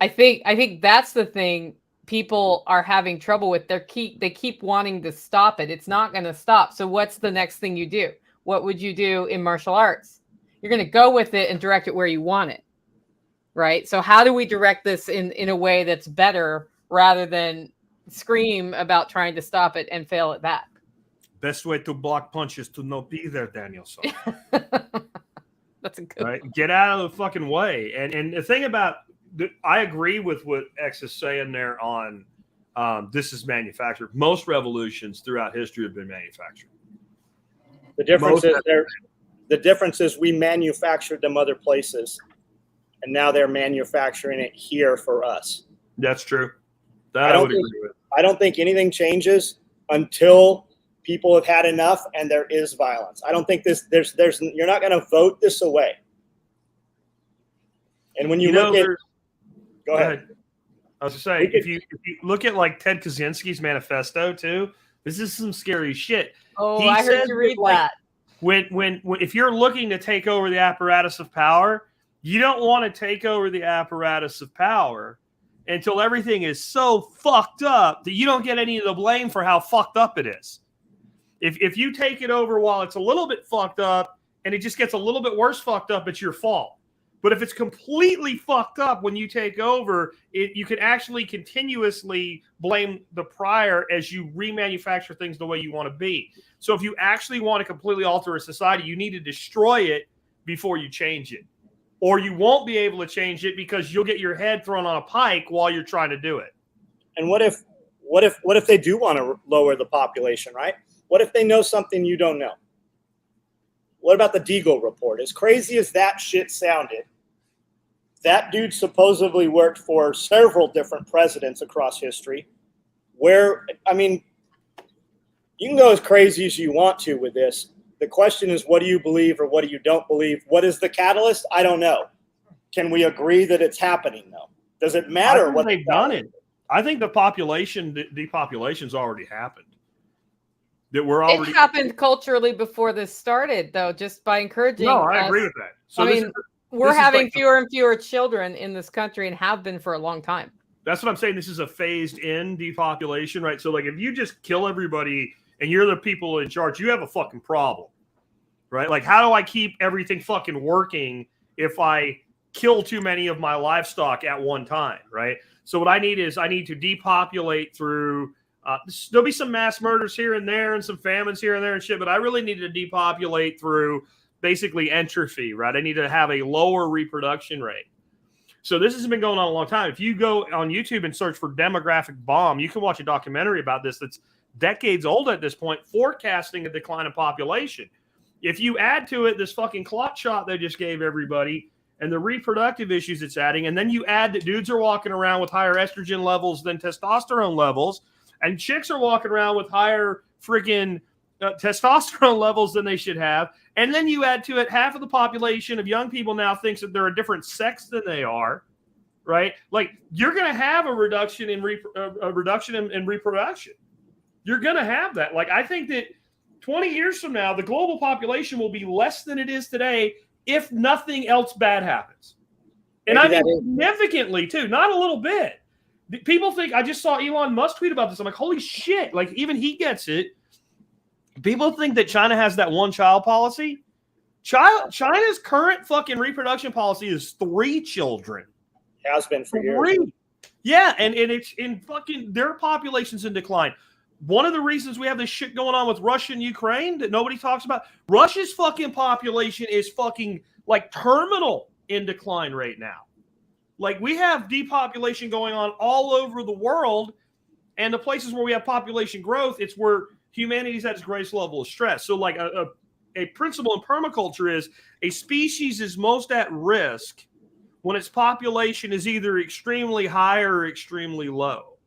[SPEAKER 1] I think that's the thing people are having trouble with. They keep wanting to stop it. It's not going to stop. So what's the next thing you do? What would you do in martial arts? You're going to go with it and direct it where you want it, right? So how do we direct this in a way that's better rather than scream about trying to stop it and fail at that?
[SPEAKER 2] Best way to block punches to not be there, Danielson.
[SPEAKER 1] That's a good
[SPEAKER 2] right? Get out of the fucking way. And the thing about, I agree with what X is saying there on this is manufactured. Most revolutions throughout history have been manufactured.
[SPEAKER 3] The difference is we manufactured them other places, and now they're manufacturing it here for us.
[SPEAKER 2] That's true. That I would agree with.
[SPEAKER 3] I don't think anything changes until people have had enough and there is violence. I don't think you're not going to vote this away. And when you look at, go ahead.
[SPEAKER 2] I was just saying, if you look at like Ted Kaczynski's manifesto too, this is some scary shit.
[SPEAKER 1] Oh, I heard you read that.
[SPEAKER 2] If you're looking to take over the apparatus of power, you don't want to take over the apparatus of power until everything is so fucked up that you don't get any of the blame for how fucked up it is. If you take it over while it's a little bit fucked up and it just gets a little bit worse fucked up, it's your fault. But if it's completely fucked up when you take over, you can actually continuously blame the prior as you remanufacture things the way you want to be. So if you actually want to completely alter a society, you need to destroy it before you change it. Or you won't be able to change it because you'll get your head thrown on a pike while you're trying to do it.
[SPEAKER 3] And what if they do want to lower the population, right? What if they know something you don't know? What about the Deagle report? As crazy as that shit sounded, that dude supposedly worked for several different presidents across history. You can go as crazy as you want to with this. The question is, what do you believe or what do you don't believe? What is the catalyst? I don't know. Can we agree that it's happening, though? Does it matter what
[SPEAKER 2] they've done it? I think the depopulation's already happened.
[SPEAKER 1] It happened culturally before this started, though, just by encouraging.
[SPEAKER 2] No, I agree with that. So
[SPEAKER 1] we're having fewer and fewer children in this country and have been for a long time.
[SPEAKER 2] That's what I'm saying. This is a phased-in depopulation, right? So, like, if you just kill everybody and you're the people in charge, you have a fucking problem, right? Like, how do I keep everything fucking working if I kill too many of my livestock at one time, right? So what I need to depopulate through there'll be some mass murders here and there and some famines here and there and shit, but I really need to depopulate through basically entropy, right? I need to have a lower reproduction rate. So this has been going on a long time. If you go on YouTube and search for demographic bomb, you can watch a documentary about this that's decades old at this point, forecasting a decline in population. If you add to it this fucking clot shot they just gave everybody and the reproductive issues it's adding, and then you add that dudes are walking around with higher estrogen levels than testosterone levels, and chicks are walking around with higher freaking testosterone levels than they should have. And then you add to it half of the population of young people now thinks that they're a different sex than they are, right? Like, you're going to have a reduction in reproduction. You're going to have that. Like, I think that 20 years from now, the global population will be less than it is today if nothing else bad happens. And I mean significantly, too, not a little bit. People think, I just saw Elon Musk tweet about this. I'm like, holy shit. Like, even he gets it. People think that China has that one-child policy. China's current fucking reproduction policy is 3 children.
[SPEAKER 3] Has been for years.
[SPEAKER 2] Yeah, and it's in fucking, their population's in decline. one of the reasons we have this shit going on with Russia and Ukraine that nobody talks about, Russia's fucking population is fucking like terminal in decline right now. Like we have depopulation going on all over the world, and the places where we have population growth, it's where humanity's at its greatest level of stress. So like a principle in permaculture is a species is most at risk when its population is either extremely high or extremely low.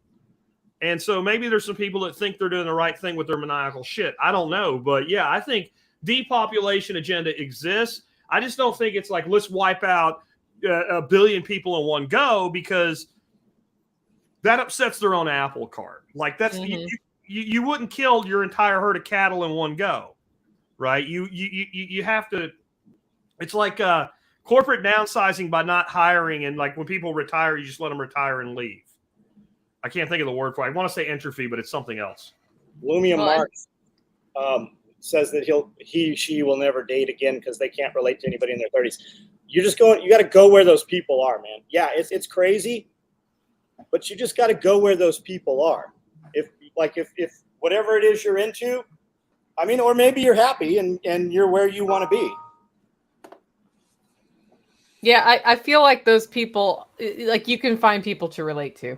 [SPEAKER 2] And so maybe there's some people that think they're doing the right thing with their maniacal shit. I don't know. But yeah, I think depopulation agenda exists. I just don't think it's like, let's wipe out a billion people in one go, because that upsets their own apple cart. Like that's you wouldn't kill your entire herd of cattle in one go, right? You have to. It's like corporate downsizing by not hiring, and like when people retire, you just let them retire and leave. I can't think of the word for it. I want to say entropy, but it's something else.
[SPEAKER 3] Bloomium Marx says that she will never date again because they can't relate to anybody in their 30s. You got to go where those people are, man. Yeah, it's crazy, but you just got to go where those people are. If whatever it is you're into, I mean, or maybe you're happy and you're where you want to be.
[SPEAKER 1] Yeah, I feel like those people, like you can find people to relate to.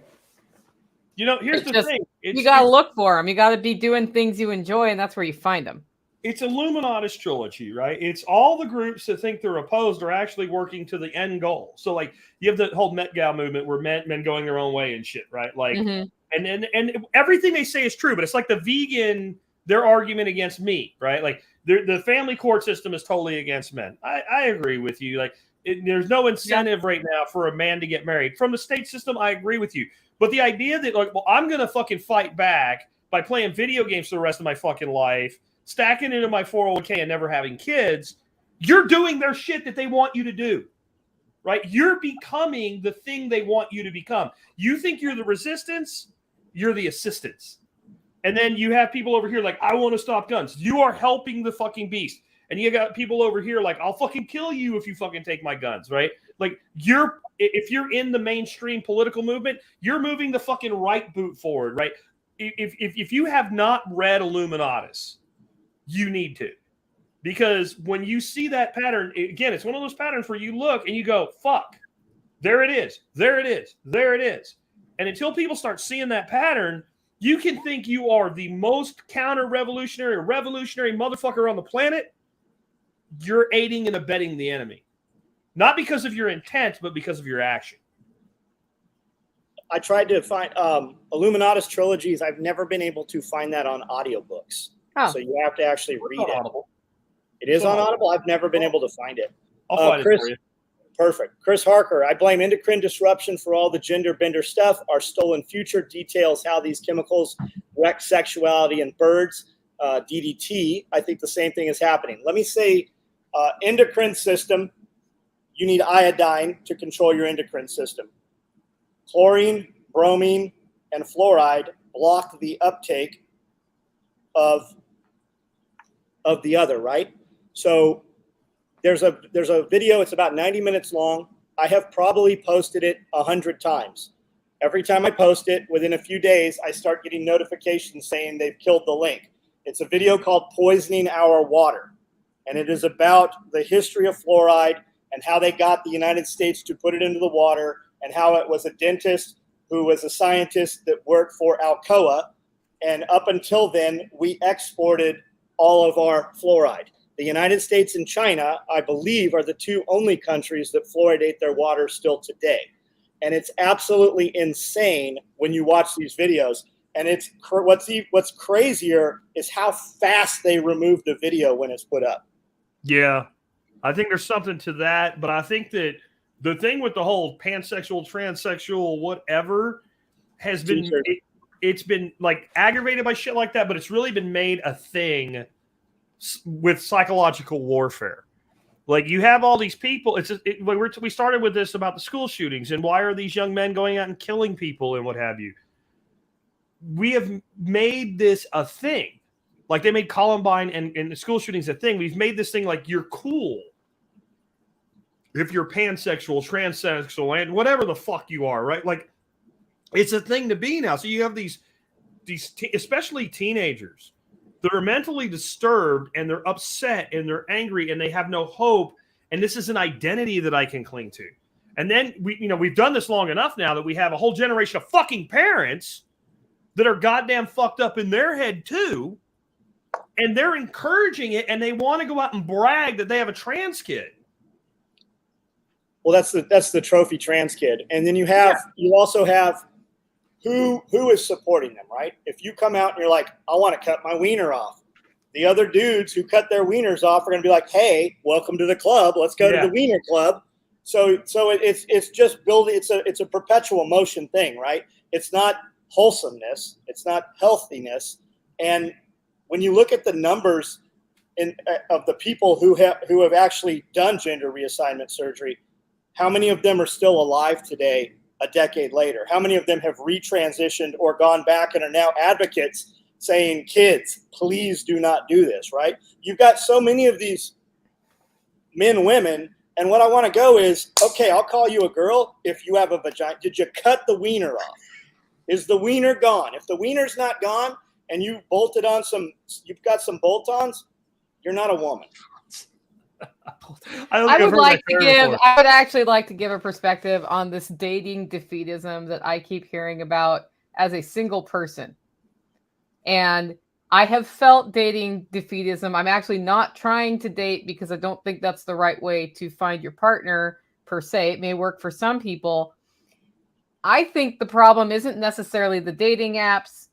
[SPEAKER 2] You know, here's the thing.
[SPEAKER 1] You got to look for them. You got to be doing things you enjoy, and that's where you find them.
[SPEAKER 2] It's Illuminatus trilogy, right? It's all the groups that think they're opposed are actually working to the end goal. So, like, you have the whole Met Gal movement where men going their own way and shit, right? Like, and everything they say is true, but it's like the vegan, their argument against meat, right? Like, the family court system is totally against men. I agree with you. Like, there's no incentive right now for a man to get married. From the state system, I agree with you. But the idea that, like, well, I'm going to fucking fight back by playing video games for the rest of my fucking life, stacking into my 401k and never having kids, you're doing their shit that they want you to do, right? You're becoming the thing they want you to become. You think you're the resistance, you're the assistance. And then you have people over here like, I want to stop guns. You are helping the fucking beast. And you got people over here like, I'll fucking kill you if you fucking take my guns, right? Like, if you're in the mainstream political movement, you're moving the fucking right boot forward, right? If you have not read Illuminatus, you need to. Because when you see that pattern, again, it's one of those patterns where you look and you go, fuck, there it is, there it is, there it is. And until people start seeing that pattern, you can think you are the most counter-revolutionary, revolutionary motherfucker on the planet. You're aiding and abetting the enemy. Not because of your intent, but because of your action.
[SPEAKER 3] I tried to find Illuminatus trilogies. I've never been able to find that on audiobooks. Oh. So you have to actually read it. Audible. It is on Audible. I've never been able to find it.
[SPEAKER 2] I'll find it for you.
[SPEAKER 3] Perfect. Chris Harker, I blame endocrine disruption for all the gender bender stuff. Our stolen future details how these chemicals wreck sexuality in birds. DDT, I think the same thing is happening. Let me say, endocrine system, you need iodine to control your endocrine system. Chlorine, bromine, and fluoride block the uptake of the other, right? So there's a video, it's about 90 minutes long. I have probably posted it 100 times. Every time I post it, within a few days, I start getting notifications saying they've killed the link. It's a video called Poisoning Our Water. And it is about the history of fluoride and how they got the United States to put it into the water, and how it was a dentist who was a scientist that worked for Alcoa. And up until then, we exported all of our fluoride. The United States and China, I believe, are the two only countries that fluoridate their water still today. And it's absolutely insane when you watch these videos. And it's what's crazier is how fast they remove the video when it's put up.
[SPEAKER 2] Yeah, I think there's something to that. But I think that the thing with the whole pansexual, transsexual, whatever has been, it's been like aggravated by shit like that. But it's really been made a thing with psychological warfare. Like, you have all these people. We started with this about the school shootings and why are these young men going out and killing people and what have you. We have made this a thing. Like, they made Columbine and the school shootings a thing. We've made this thing like you're cool if you're pansexual, transsexual, and whatever the fuck you are, right? Like, it's a thing to be now. So you have these especially teenagers, that are mentally disturbed and they're upset and they're angry and they have no hope. And this is an identity that I can cling to. And then we've done this long enough now that we have a whole generation of fucking parents that are goddamn fucked up in their head too. And they're encouraging it and they want to go out and brag that they have a trans kid.
[SPEAKER 3] Well, that's the trophy trans kid. And then you also have who is supporting them, right? If you come out and you're like, I want to cut my wiener off. The other dudes who cut their wieners off are going to be like, hey, welcome to the club. Let's go to the wiener club. So it's just building. It's a perpetual motion thing, right? It's not wholesomeness. It's not healthiness. And when you look at the numbers of the people who have actually done gender reassignment surgery, how many of them are still alive today, a decade later? How many of them have retransitioned or gone back and are now advocates saying, kids, please do not do this, right? You've got so many of these men, women. And what I want to go is, okay, I'll call you a girl if you have a vagina. Did you cut the wiener off? Is the wiener gone? If the wiener's not gone and you bolted on you've got some bolt-ons, you're not a woman.
[SPEAKER 1] I would actually like to give a perspective on this dating defeatism that I keep hearing about as a single person. And I have felt dating defeatism. I'm actually not trying to date because I don't think that's the right way to find your partner per se. It may work for some people. I think the problem isn't necessarily the dating apps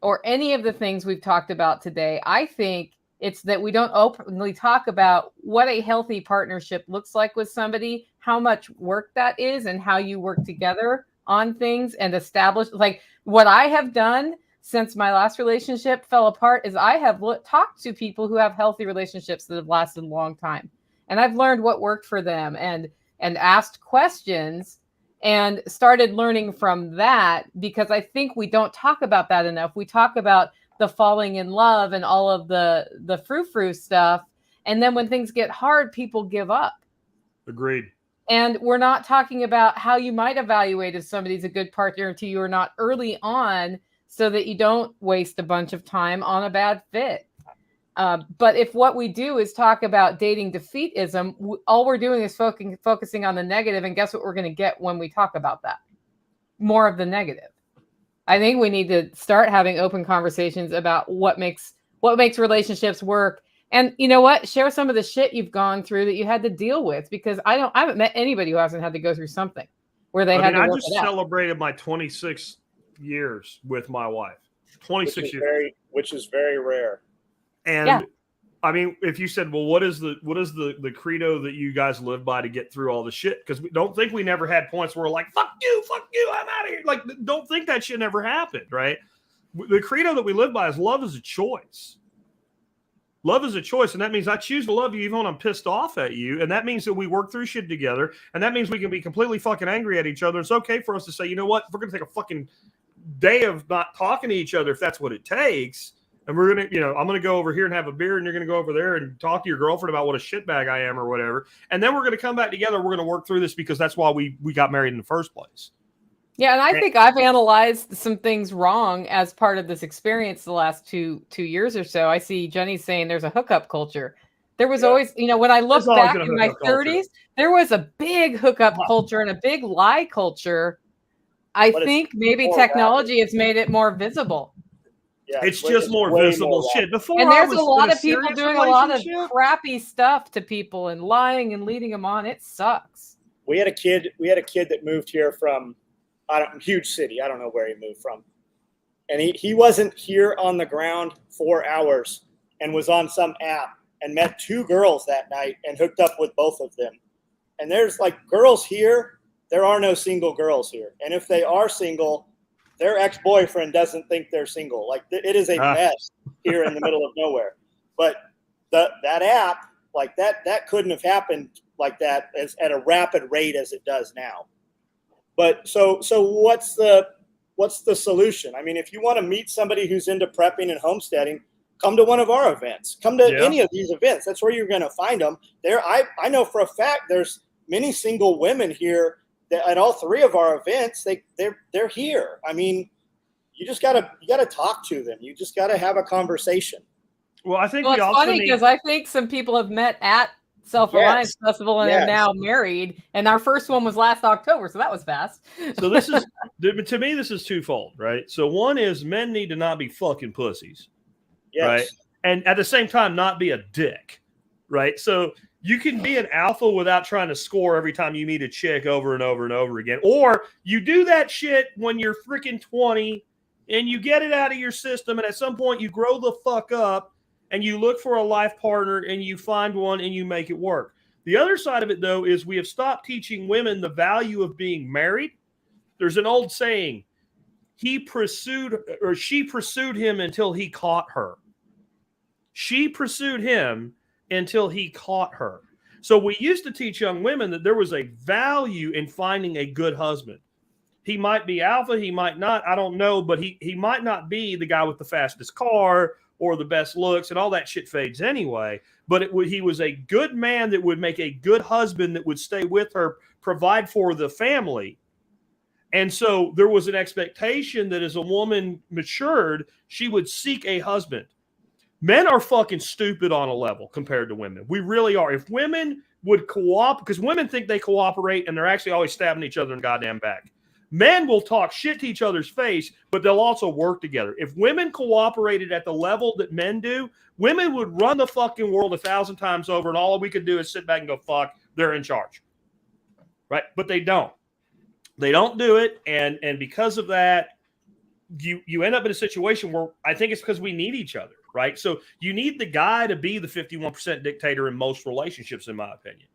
[SPEAKER 1] or any of the things we've talked about today. I think it's that we don't openly talk about what a healthy partnership looks like with somebody, how much work that is, and how you work together on things and establish. Like what I have done since my last relationship fell apart is I have talked to people who have healthy relationships that have lasted a long time. And I've learned what worked for them and asked questions and started learning from that, because I think we don't talk about that enough. We talk about the falling in love and all of the frou-frou stuff. And then when things get hard, people give up.
[SPEAKER 2] Agreed.
[SPEAKER 1] And we're not talking about how you might evaluate if somebody's a good partner to you or not early on, so that you don't waste a bunch of time on a bad fit. But if what we do is talk about dating defeatism, all we're doing is focusing on the negative. And guess what we're going to get when we talk about that? More of the negative. I think we need to start having open conversations about what makes relationships work. And you know what? Share some of the shit you've gone through that you had to deal with, because I haven't met anybody who hasn't had to go through something where they had to work it out. I just
[SPEAKER 2] celebrated my 26 years with my wife. 26 years.
[SPEAKER 3] Which is very rare.
[SPEAKER 2] And yeah. I mean, if you said, well, what is the credo that you guys live by to get through all the shit? Because we don't think we never had points where we're like, fuck you, I'm out of here. Like, don't think that shit never happened, right? The credo that we live by is love is a choice. Love is a choice, and that means I choose to love you even when I'm pissed off at you, and that means that we work through shit together, and that means we can be completely fucking angry at each other. It's okay for us to say, you know what, we're going to take a fucking day of not talking to each other if that's what it takes. And we're going to, I'm going to go over here and have a beer, and you're going to go over there and talk to your girlfriend about what a shitbag I am or whatever. And then we're going to come back together. We're going to work through this because that's why we got married in the first place.
[SPEAKER 1] Yeah. And I think I've analyzed some things wrong as part of this experience the last two years or so. I see Jenny saying there's a hookup culture. There was always, when I look back in my 30s, there was a big hookup culture and a big lie culture. I think maybe technology has made it more visible.
[SPEAKER 2] Yeah, it's just more visible shit. Before,
[SPEAKER 1] and there's a lot of people doing a lot of crappy stuff to people and lying and leading them on. It sucks.
[SPEAKER 3] We had a kid that moved here from huge city. I don't know where he moved from. And he wasn't here on the ground 4 hours and was on some app and met 2 girls that night and hooked up with both of them. And there's like girls here. There are no single girls here. And if they are single, their ex-boyfriend doesn't think they're single. Like it is a mess here in the middle of nowhere. But that app, like that couldn't have happened like that at a rapid rate as it does now. But so what's the solution? I mean, if you want to meet somebody who's into prepping and homesteading, come to one of our events. Come to any of these events. That's where you're going to find them. There, I know for a fact there's many single women here. At all 3 of our events, they're here. I mean, you gotta talk to them. You just gotta have a conversation.
[SPEAKER 2] Well, I think
[SPEAKER 1] Well,
[SPEAKER 2] we
[SPEAKER 1] it's
[SPEAKER 2] also
[SPEAKER 1] funny
[SPEAKER 2] need.
[SPEAKER 1] because I think some people have met at Self-Reliance Festival and are
[SPEAKER 3] Yes.
[SPEAKER 1] now married. And our first one was last October, so that was fast.
[SPEAKER 2] So this is, to me, this is twofold, right? So one is men need to not be fucking pussies,
[SPEAKER 3] Yes.
[SPEAKER 2] right? And at the same time, not be a dick, right? So you can be an alpha without trying to score every time you meet a chick over and over and over again. Or you do that shit when you're freaking 20 and you get it out of your system. And at some point you grow the fuck up and you look for a life partner and you find one and you make it work. The other side of it, though, is we have stopped teaching women the value of being married. There's an old saying, she pursued him until he caught her. She pursued him until he caught her. So we used to teach young women that there was a value in finding a good husband. He might be alpha, he might not, I don't know, but he might not be the guy with the fastest car or the best looks, and all that shit fades anyway. But he was a good man that would make a good husband that would stay with her, provide for the family. And so there was an expectation that as a woman matured, she would seek a husband. Men are fucking stupid on a level compared to women. We really are. If women would cooperate, because women think they cooperate and they're actually always stabbing each other in the goddamn back. Men will talk shit to each other's face, but they'll also work together. If women cooperated at the level that men do, women would run the fucking world 1,000 times over, and all we could do is sit back and go, fuck, they're in charge. Right? But they don't. They don't do it, and because of that, you end up in a situation where I think it's because we need each other, right? So you need the guy to be the 51% dictator in most relationships, in my opinion.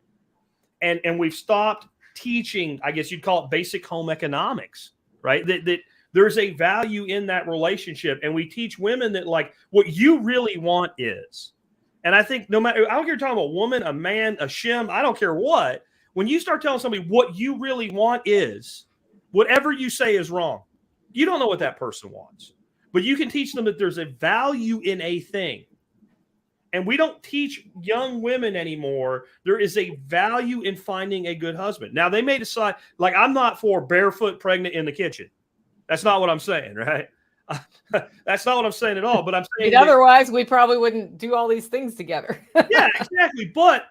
[SPEAKER 2] And we've stopped teaching, I guess you'd call it basic home economics, right? That there's a value in that relationship. And we teach women that, like, what you really want is. And I think no matter, I don't care if you're talking about a woman, a man, a shim, I don't care what. When you start telling somebody what you really want is, whatever you say is wrong. You don't know what that person wants. But you can teach them that there's a value in a thing. And we don't teach young women anymore. There is a value in finding a good husband. Now, they may decide, like, I'm not for barefoot pregnant in the kitchen. That's not what I'm saying, right? That's not what I'm saying at all. But I'm saying
[SPEAKER 1] otherwise, we probably wouldn't do all these things together.
[SPEAKER 2] Yeah, exactly. But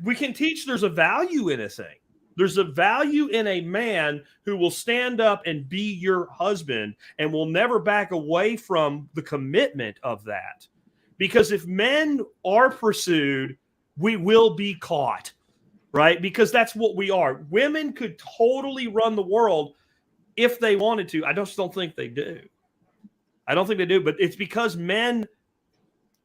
[SPEAKER 2] we can teach there's a value in a thing. There's a value in a man who will stand up and be your husband and will never back away from the commitment of that. Because if men are pursued, we will be caught, right? Because that's what we are. Women could totally run the world if they wanted to. I just don't think they do. I don't think they do, but it's because men,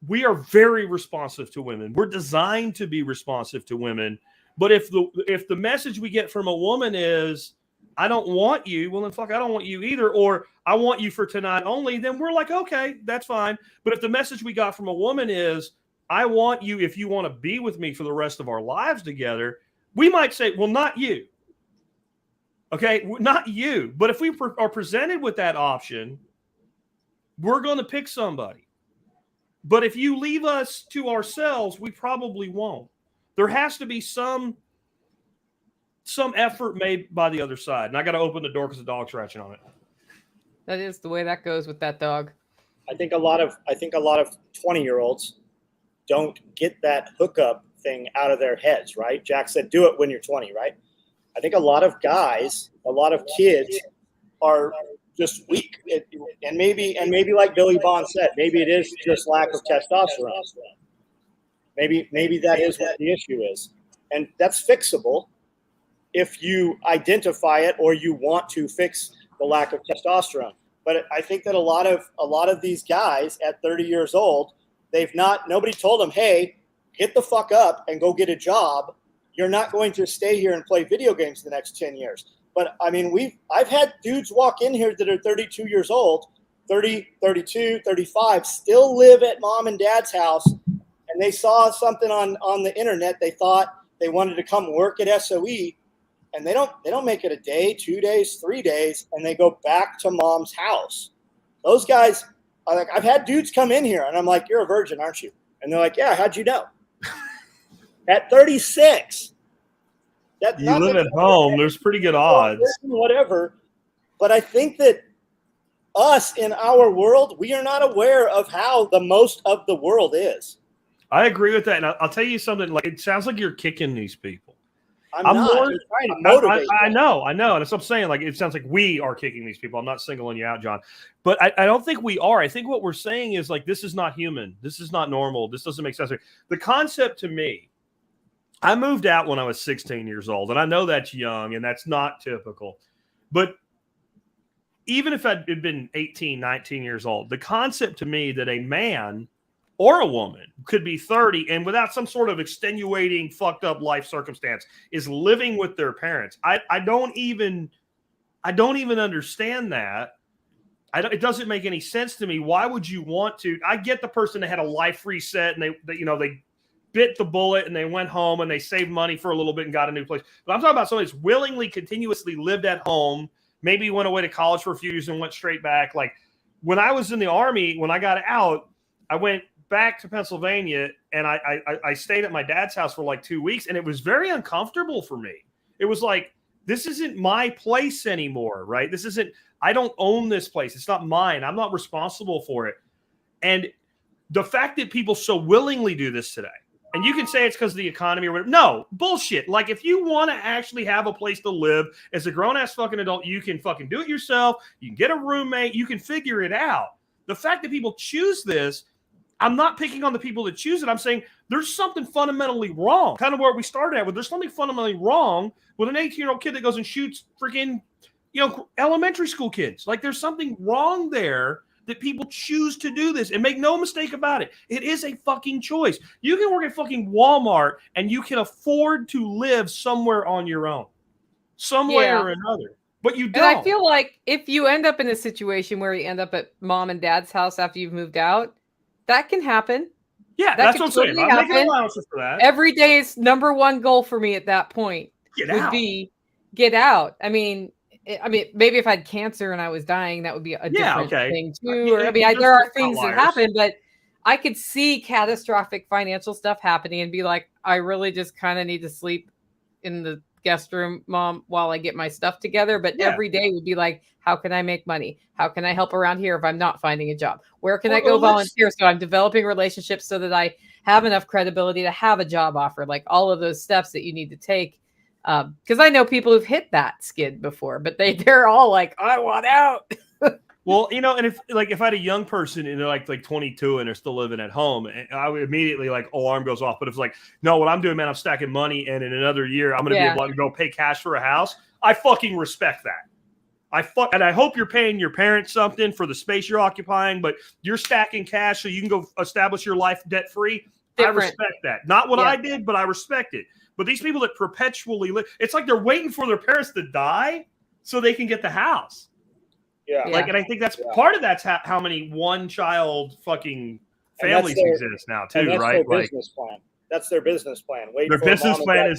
[SPEAKER 2] we are very responsive to women. We're designed to be responsive to women. But if the message we get from a woman is, I don't want you, well, then fuck, I don't want you either, or I want you for tonight only, then we're like, okay, that's fine. But if the message we got from a woman is, I want you if you want to be with me for the rest of our lives together, we might say, well, not you. Okay, not you. But if we are presented with that option, we're going to pick somebody. But if you leave us to ourselves, we probably won't. There has to be some effort made by the other side. And I got to open the door because the dog's scratching on it.
[SPEAKER 1] That is the way that goes with that dog.
[SPEAKER 3] I think a lot of 20-year-olds don't get that hookup thing out of their heads, right? Jack said, do it when you're 20, right? I think a lot of guys, a lot of kids are just weak. And maybe like Billy Bond said, maybe it is just lack of testosterone. Maybe that is what the issue is. And that's fixable if you identify it or you want to fix the lack of testosterone. But I think that a lot of these guys at 30 years old, nobody told them, hey, get the fuck up and go get a job. You're not going to stay here and play video games the next 10 years. But I mean, I've had dudes walk in here that are 32 years old, 30, 32, 35, still live at mom and dad's house. And they saw something on the internet. They thought they wanted to come work at SOE, and they don't make it a day, 2 days, 3 days, and they go back to mom's house. Those guys, I've had dudes come in here, and I'm like, you're a virgin, aren't you? And they're like, yeah, how'd you know? At 36.
[SPEAKER 2] You live at home. There's pretty good odds.
[SPEAKER 3] Whatever. But I think that us in our world, we are not aware of how the most of the world is.
[SPEAKER 2] I agree with that. And I'll tell you something, like, it sounds like you're kicking these people.
[SPEAKER 3] I'm not. I'm trying to motivate
[SPEAKER 2] I know. And that's what I'm saying. Like, it sounds like we are kicking these people. I'm not singling you out, John. But I don't think we are. I think what we're saying is, like, this is not human. This is not normal. This doesn't make sense. The concept to me, I moved out when I was 16 years old. And I know that's young and that's not typical. But even if I'd been 18, 19 years old, the concept to me that a man or a woman could be 30 and without some sort of extenuating, fucked up life circumstance is living with their parents. I don't even understand that. It doesn't make any sense to me. Why would you want to? I get the person that had a life reset and they bit the bullet and they went home and they saved money for a little bit and got a new place. But I'm talking about somebody that's willingly, continuously lived at home. Maybe went away to college for a few years and went straight back. Like, when I was in the Army, when I got out, I went back to Pennsylvania and I stayed at my dad's house for like 2 weeks, and it was very uncomfortable for me. It was like, this isn't my place anymore, right? I don't own this place. It's not mine. I'm not responsible for it. And the fact that people so willingly do this today, and you can say it's because of the economy or whatever. No, bullshit. Like, if you want to actually have a place to live as a grown-ass fucking adult, you can fucking do it yourself. You can get a roommate. You can figure it out. The fact that people choose this, I'm not picking on the people that choose it. I'm saying there's something fundamentally wrong. Kind of where we started at, there's something fundamentally wrong with an 18-year-old kid that goes and shoots freaking, elementary school kids. Like, there's something wrong there that people choose to do this. And make no mistake about it, it is a fucking choice. You can work at fucking Walmart and you can afford to live somewhere on your own, some way or another. But you don't.
[SPEAKER 1] And I feel like if you end up in a situation where you end up at mom and dad's house after you've moved out, that can happen.
[SPEAKER 2] Yeah, that's what I'm saying. I'm making allowances for that.
[SPEAKER 1] Every day's number one goal for me at that point would be get out. I mean, maybe if I had cancer and I was dying, that would be a different thing too. Or, there are things that happen, but I could see catastrophic financial stuff happening and be like, I really just kind of need to sleep in the guest room, Mom, while I get my stuff together. But every day would be like, how can I make money? How can I help around here if I'm not finding a job? Where can I go volunteer? So I'm developing relationships so that I have enough credibility to have a job offer, like all of those steps that you need to take. Because I know people who've hit that skid before, but they're all like, I want out.
[SPEAKER 2] Well, and if I had a young person and they're like 22 and they're still living at home, I would immediately alarm goes off. But if it's like, no, what I'm doing, man, I'm stacking money, and in another year I'm going to be able to go pay cash for a house. I fucking respect that. And I hope you're paying your parents something for the space you're occupying, but you're stacking cash so you can go establish your life debt free. I respect that. Not what I did, but I respect it. But these people that perpetually live, it's like they're waiting for their parents to die so they can get the house.
[SPEAKER 3] Yeah.
[SPEAKER 2] And I think that's part of that's how many one-child fucking families exist now too,
[SPEAKER 3] that's
[SPEAKER 2] right?
[SPEAKER 3] Their business plan. That's their business plan.
[SPEAKER 2] Their business plan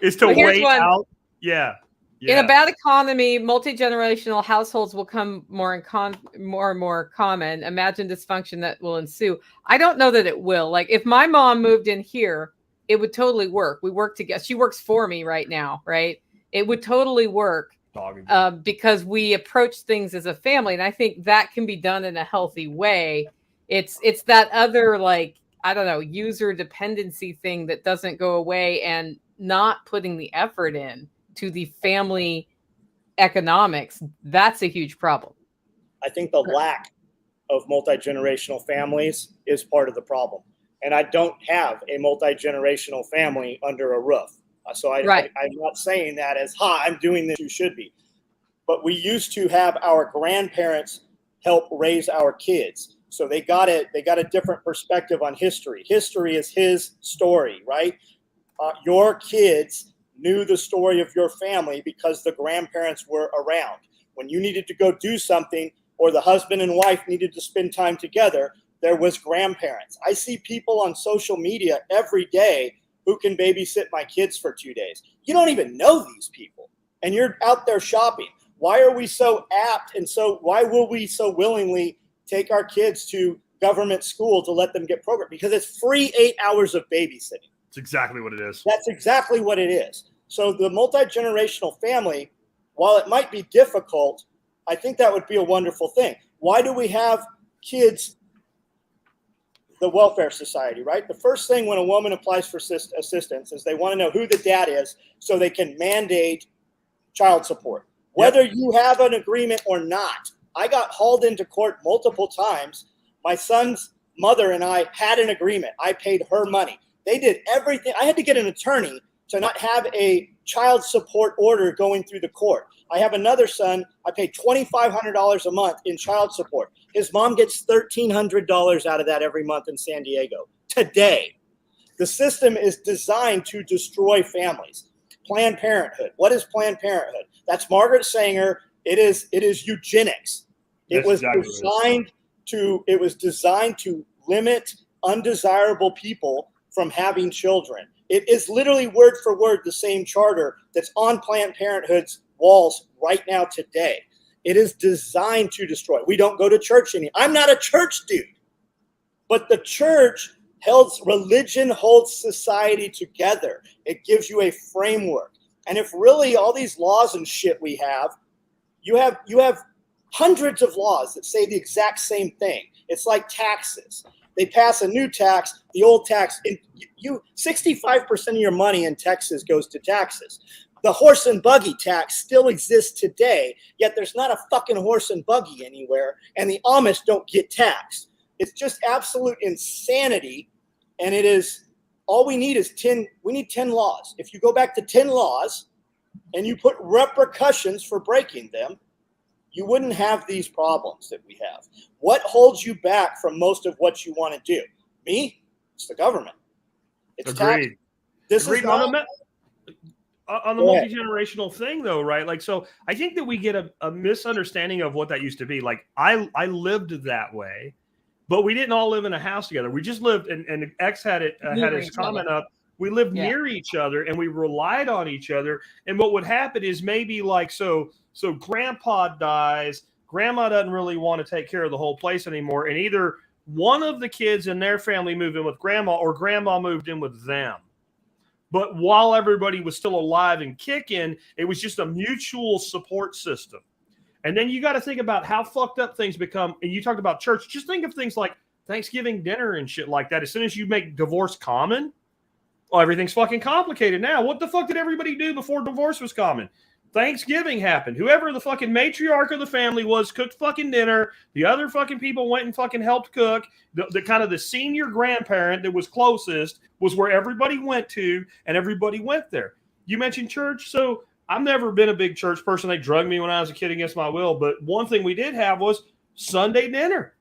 [SPEAKER 2] is to wait out. Yeah.
[SPEAKER 1] In a bad economy, multi-generational households will come more and more common. Imagine dysfunction that will ensue. I don't know that it will. Like, if my mom moved in here, it would totally work. We work together. She works for me right now, right? It would totally work because we approach things as a family. And I think that can be done in a healthy way. It's that other, user dependency thing that doesn't go away, and not putting the effort in to the family economics. That's a huge problem.
[SPEAKER 3] I think the lack of multi-generational families is part of the problem. And I don't have a multi-generational family under a roof. So I'm not saying that as, I'm doing this, you should be. But we used to have our grandparents help raise our kids. So they got a different perspective on history. History is his story, right? Your kids knew the story of your family because the grandparents were around. When you needed to go do something, or the husband and wife needed to spend time together, there was grandparents. I see people on social media every day who can babysit my kids for 2 days. You don't even know these people, and you're out there shopping. Why are we so apt, and why will we so willingly take our kids to government school to let them get programmed? Because it's free 8 hours of babysitting.
[SPEAKER 2] That's exactly what it is.
[SPEAKER 3] That's exactly what it is. So the multi-generational family, while it might be difficult, I think that would be a wonderful thing. Why do we have kids, the welfare society, right? The first thing when a woman applies for assistance is they want to know who the dad is so they can mandate child support, whether you have an agreement or not. I got hauled into court multiple times. My son's mother and I had an agreement. I paid her money. They did everything. I had to get an attorney to not have a child support order going through the court. I have another son. I pay $2,500 a month in child support. His mom gets $1,300 out of that every month in San Diego. Today, the system is designed to destroy families. Planned Parenthood. What is Planned Parenthood? That's Margaret Sanger. It is eugenics. It was designed to limit undesirable people from having children. It is literally word for word the same charter that's on Planned Parenthood's walls right now today. It is designed to destroy. We don't go to church anymore. I'm not a church dude, but the church religion holds society together. It gives you a framework. And if really all these laws and shit we have, you have hundreds of laws that say the exact same thing. It's like taxes. They pass a new tax, the old tax. 65% of your money in Texas goes to taxes. The horse and buggy tax still exists today, yet there's not a fucking horse and buggy anywhere, and the Amish don't get taxed. It's just absolute insanity, and it is all we need is 10. We need 10 laws. If you go back to 10 laws and you put repercussions for breaking them, you wouldn't have these problems that we have. What holds you back from most of what you want to do? Me? It's the government. It's
[SPEAKER 2] Agreed.
[SPEAKER 3] tax. This
[SPEAKER 2] Agreed.
[SPEAKER 3] is not,
[SPEAKER 2] on the multi-generational thing, though, right? Like, so I think that we get a misunderstanding of what that used to be. Like, I lived that way, but we didn't all live in a house together. We just lived, and X had his comment up. We lived near each other, and we relied on each other. And what would happen is maybe like, so grandpa dies, grandma doesn't really want to take care of the whole place anymore, and either one of the kids in their family moved in with grandma or grandma moved in with them. But while everybody was still alive and kicking, it was just a mutual support system. And then you got to think about how fucked up things become. And you talked about church. Just think of things like Thanksgiving dinner and shit like that. As soon as you make divorce common, well, everything's fucking complicated now. What the fuck did everybody do before divorce was common? Thanksgiving happened. Whoever the fucking matriarch of the family was cooked fucking dinner. The other fucking people went and fucking helped cook. The kind of the senior grandparent that was closest was where everybody went to, and everybody went there. You mentioned church. So I've never been a big church person. They drugged me when I was a kid against my will. But one thing we did have was Sunday dinner.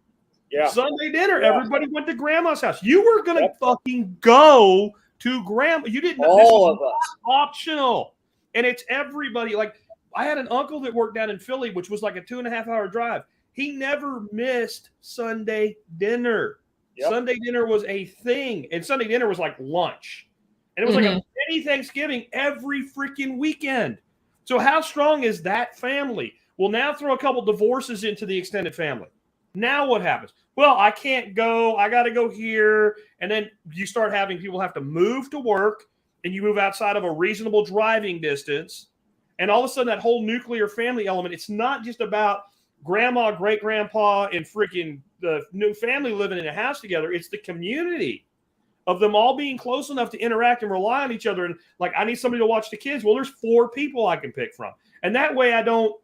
[SPEAKER 2] Yeah. Sunday dinner. Yeah. Everybody went to grandma's house. You were going to fucking go to grandma. You didn't.
[SPEAKER 3] All of us.
[SPEAKER 2] Optional. And it's everybody. Like, I had an uncle that worked down in Philly, which was like a 2.5-hour drive. He never missed Sunday dinner. Yep. Sunday dinner was a thing. And Sunday dinner was like lunch. And it was like a mini Thanksgiving every freaking weekend. So how strong is that family? Well, now throw a couple divorces into the extended family. Now what happens? Well, I can't go. I got to go here. And then you start having people have to move to work, and you move outside of a reasonable driving distance. And all of a sudden, that whole nuclear family element, it's not just about grandma, great-grandpa, and freaking the new family living in a house together. It's the community of them all being close enough to interact and rely on each other. And like, I need somebody to watch the kids. Well, there's 4 people I can pick from. And that way I don't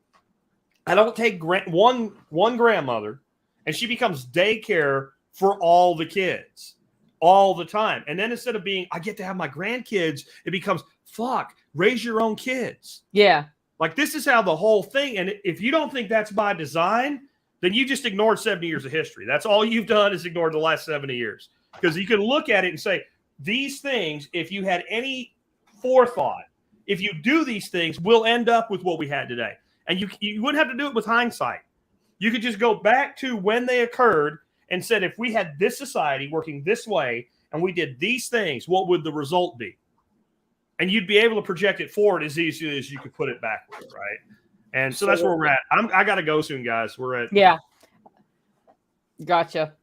[SPEAKER 2] take one grandmother and she becomes daycare for all the kids all the time. And then instead of being, I get to have my grandkids, it becomes, fuck, raise your own kids.
[SPEAKER 1] Yeah.
[SPEAKER 2] Like, this is how the whole thing. And if you don't think that's by design, then you just ignored 70 years of history. That's all you've done is ignored the last 70 years. Because you can look at it and say, these things, if you had any forethought, if you do these things, we'll end up with what we had today. And you wouldn't have to do it with hindsight. You could just go back to when they occurred and said, if we had this society working this way and we did these things, what would the result be? And you'd be able to project it forward as easily as you could put it backward, right? And so that's where we're at. I got to go soon, guys. We're at.
[SPEAKER 1] Yeah. Gotcha.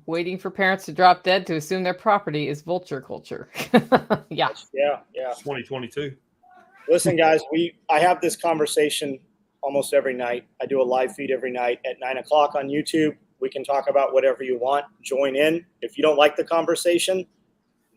[SPEAKER 1] Waiting for parents to drop dead to assume their property is vulture culture. Yeah.
[SPEAKER 3] Yeah.
[SPEAKER 2] 2022.
[SPEAKER 3] Listen, guys, I have this conversation almost every night. I do a live feed every night at 9:00 on YouTube. We can talk about whatever you want. Join in. If you don't like the conversation,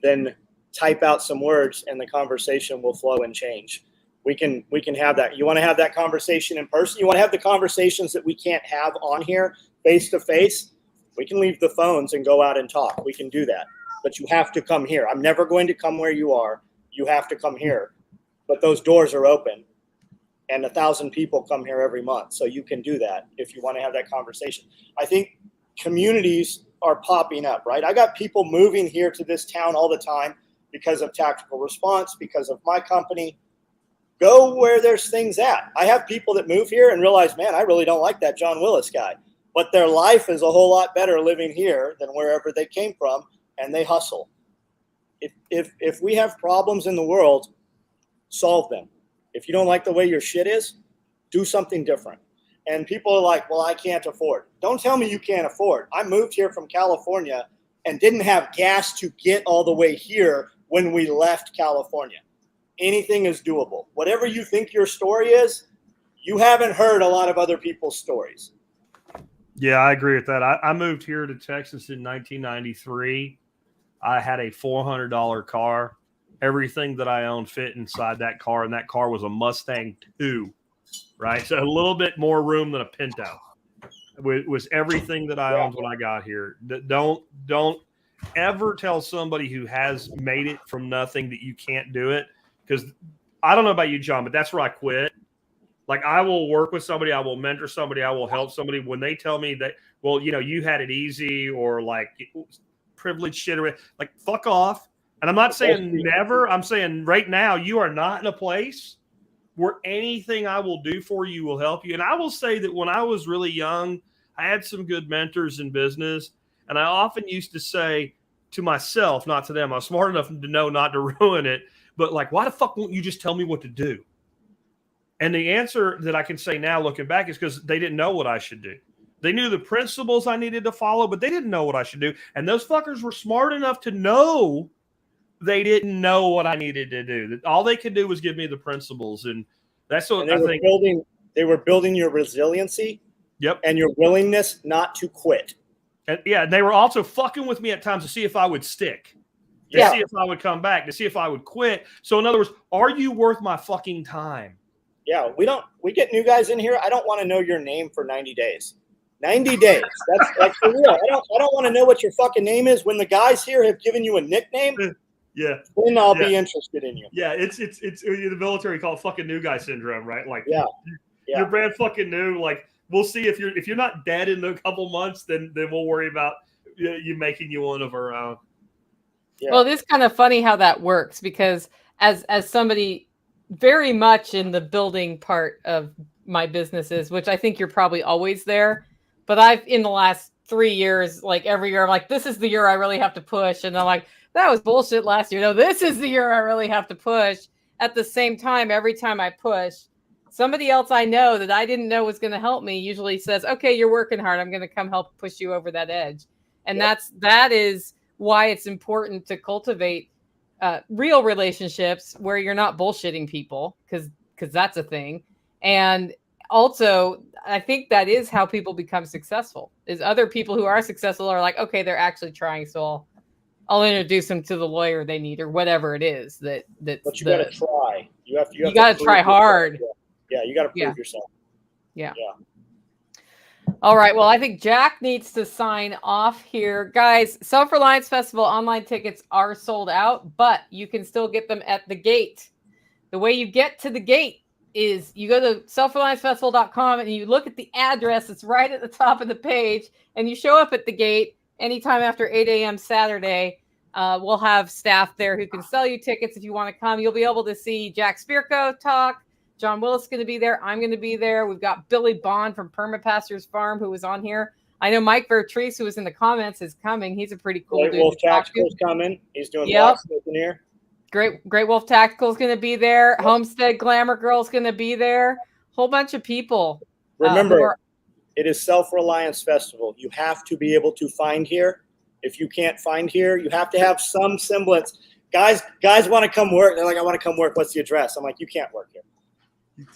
[SPEAKER 3] then type out some words and the conversation will flow and change. We can have that. You want to have that conversation in person? You want to have the conversations that we can't have on here face to face? We can leave the phones and go out and talk. We can do that. But you have to come here. I'm never going to come where you are. You have to come here. But those doors are open. And 1,000 people come here every month. So you can do that if you want to have that conversation. I think communities are popping up, right? I got people moving here to this town all the time because of tactical response, because of my company. Go where there's things at. I have people that move here and realize, man, I really don't like that John Willis guy. But their life is a whole lot better living here than wherever they came from, and they hustle. If we have problems in the world, solve them. If you don't like the way your shit is, do something different. And people are like, well, I can't afford. Don't tell me you can't afford. I moved here from California and didn't have gas to get all the way here when we left California. Anything is doable. Whatever you think your story is, you haven't heard a lot of other people's stories.
[SPEAKER 2] Yeah, I agree with that. I moved here to Texas in 1993. I had a $400 car. Everything that I owned fit inside that car, and that car was a Mustang 2, right? So a little bit more room than a Pinto. It was everything that I owned when I got here. Don't ever tell somebody who has made it from nothing that you can't do it, because I don't know about you, John, but that's where I quit. Like, I will work with somebody, I will mentor somebody, I will help somebody when they tell me that, well, you know, you had it easy or like privileged shit, or like, fuck off. And I'm not saying never. I'm saying right now you are not in a place where anything I will do for you will help you. And I will say that when I was really young, I had some good mentors in business. And I often used to say to myself, not to them, I was smart enough to know not to ruin it, but like, why the fuck won't you just tell me what to do? And the answer that I can say now looking back is because they didn't know what I should do. They knew the principles I needed to follow, but they didn't know what I should do. And those fuckers were smart enough to know they didn't know what I needed to do. All they could do was give me the principles. And that's what I think.
[SPEAKER 3] They were building your resiliency.
[SPEAKER 2] Yep.
[SPEAKER 3] And your willingness not to quit.
[SPEAKER 2] And yeah, they were also fucking with me at times to see if I would stick. To see if I would come back, to see if I would quit. So in other words, are you worth my fucking time?
[SPEAKER 3] Yeah, we get new guys in here. I don't want to know your name for 90 days. 90 days. That's like for real. I don't want to know what your fucking name is. When the guys here have given you a nickname, then I'll be interested in you.
[SPEAKER 2] Yeah, it's in the military called fucking new guy syndrome, right? Like
[SPEAKER 3] you're
[SPEAKER 2] brand fucking new. Like, we'll see if you're not dead in a couple months, then we'll worry about you making you one of our own.
[SPEAKER 1] Yeah. Well, it is kind of funny how that works, because as somebody very much in the building part of my businesses, which I think you're probably always there, but I've in the last 3 years, like every year, I'm like, this is the year I really have to push. And I'm like, that was bullshit last year. No, this is the year I really have to push. At the same time, every time I push, somebody else I know that I didn't know was going to help me usually says, okay, you're working hard. I'm going to come help push you over that edge. And that is why it's important to cultivate real relationships where you're not bullshitting people, because that's a thing. And also, I think that is how people become successful, is other people who are successful are like, okay, they're actually trying. So I'll introduce them to the lawyer they need, or whatever it is but you
[SPEAKER 3] got to try. You
[SPEAKER 1] got to try hard.
[SPEAKER 3] Yeah, you got to prove yourself.
[SPEAKER 1] Yeah. All right. Well, I think Jack needs to sign off here. Guys, Self-Reliance Festival online tickets are sold out, but you can still get them at the gate. The way you get to the gate is you go to selfreliancefestival.com and you look at the address. It's right at the top of the page, and you show up at the gate anytime after 8 a.m. Saturday. We'll have staff there who can sell you tickets if you want to come. You'll be able to see Jack Spirko talk. John Willis is going to be there. I'm going to be there. We've got Billy Bond from Permapastures Farm, who was on here. I know Mike Vertrice, who was in the comments, is coming. He's a pretty cool dude.
[SPEAKER 3] Great Wolf Tactical is coming. He's doing blacksmithing here.
[SPEAKER 1] Great Wolf Tactical is going to be there. Yep. Homestead Glamour Girl is going to be there. Whole bunch of people.
[SPEAKER 3] Remember, it is Self-Reliance Festival. You have to be able to find here If you can't find here, you have to have some semblance. Guys want to come work. They're like, I want to come work. What's the address? I'm like, you can't work here.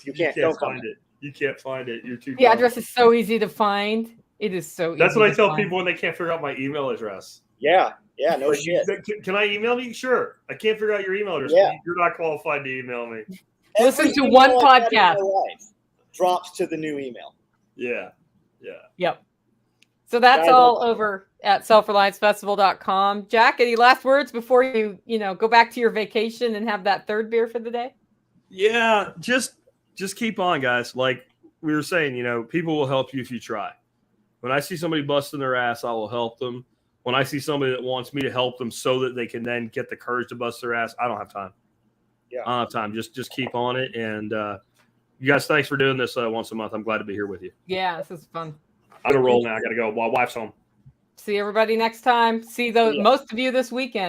[SPEAKER 3] You can't. Don't
[SPEAKER 2] find it. You can't find it. You're too.
[SPEAKER 1] The address is so easy to find. It is so.
[SPEAKER 2] That's
[SPEAKER 1] easy
[SPEAKER 2] what I
[SPEAKER 1] to
[SPEAKER 2] tell
[SPEAKER 1] find.
[SPEAKER 2] people when they can't figure out my email address.
[SPEAKER 3] Yeah, no
[SPEAKER 2] like,
[SPEAKER 3] shit.
[SPEAKER 2] Can I email you? Sure. I can't figure out your email address.
[SPEAKER 3] Yeah.
[SPEAKER 2] You're not qualified to email me.
[SPEAKER 1] Listen to one podcast.
[SPEAKER 3] Drops to the new email.
[SPEAKER 2] Yeah.
[SPEAKER 1] Yep. So that's all over at selfreliancefestival.com. Jack, any last words before you go back to your vacation and have that third beer for the day?
[SPEAKER 2] Yeah, just keep on, guys. Like we were saying, people will help you if you try. When I see somebody busting their ass, I will help them. When I see somebody that wants me to help them so that they can then get the courage to bust their ass, I don't have time.
[SPEAKER 3] Yeah.
[SPEAKER 2] I don't have time. Just keep on it. And you guys, thanks for doing this once a month. I'm glad to be here with you.
[SPEAKER 1] Yeah, this is fun.
[SPEAKER 2] I'm going to roll now. I got to go. My wife's home.
[SPEAKER 1] See everybody next time. See most of you this weekend.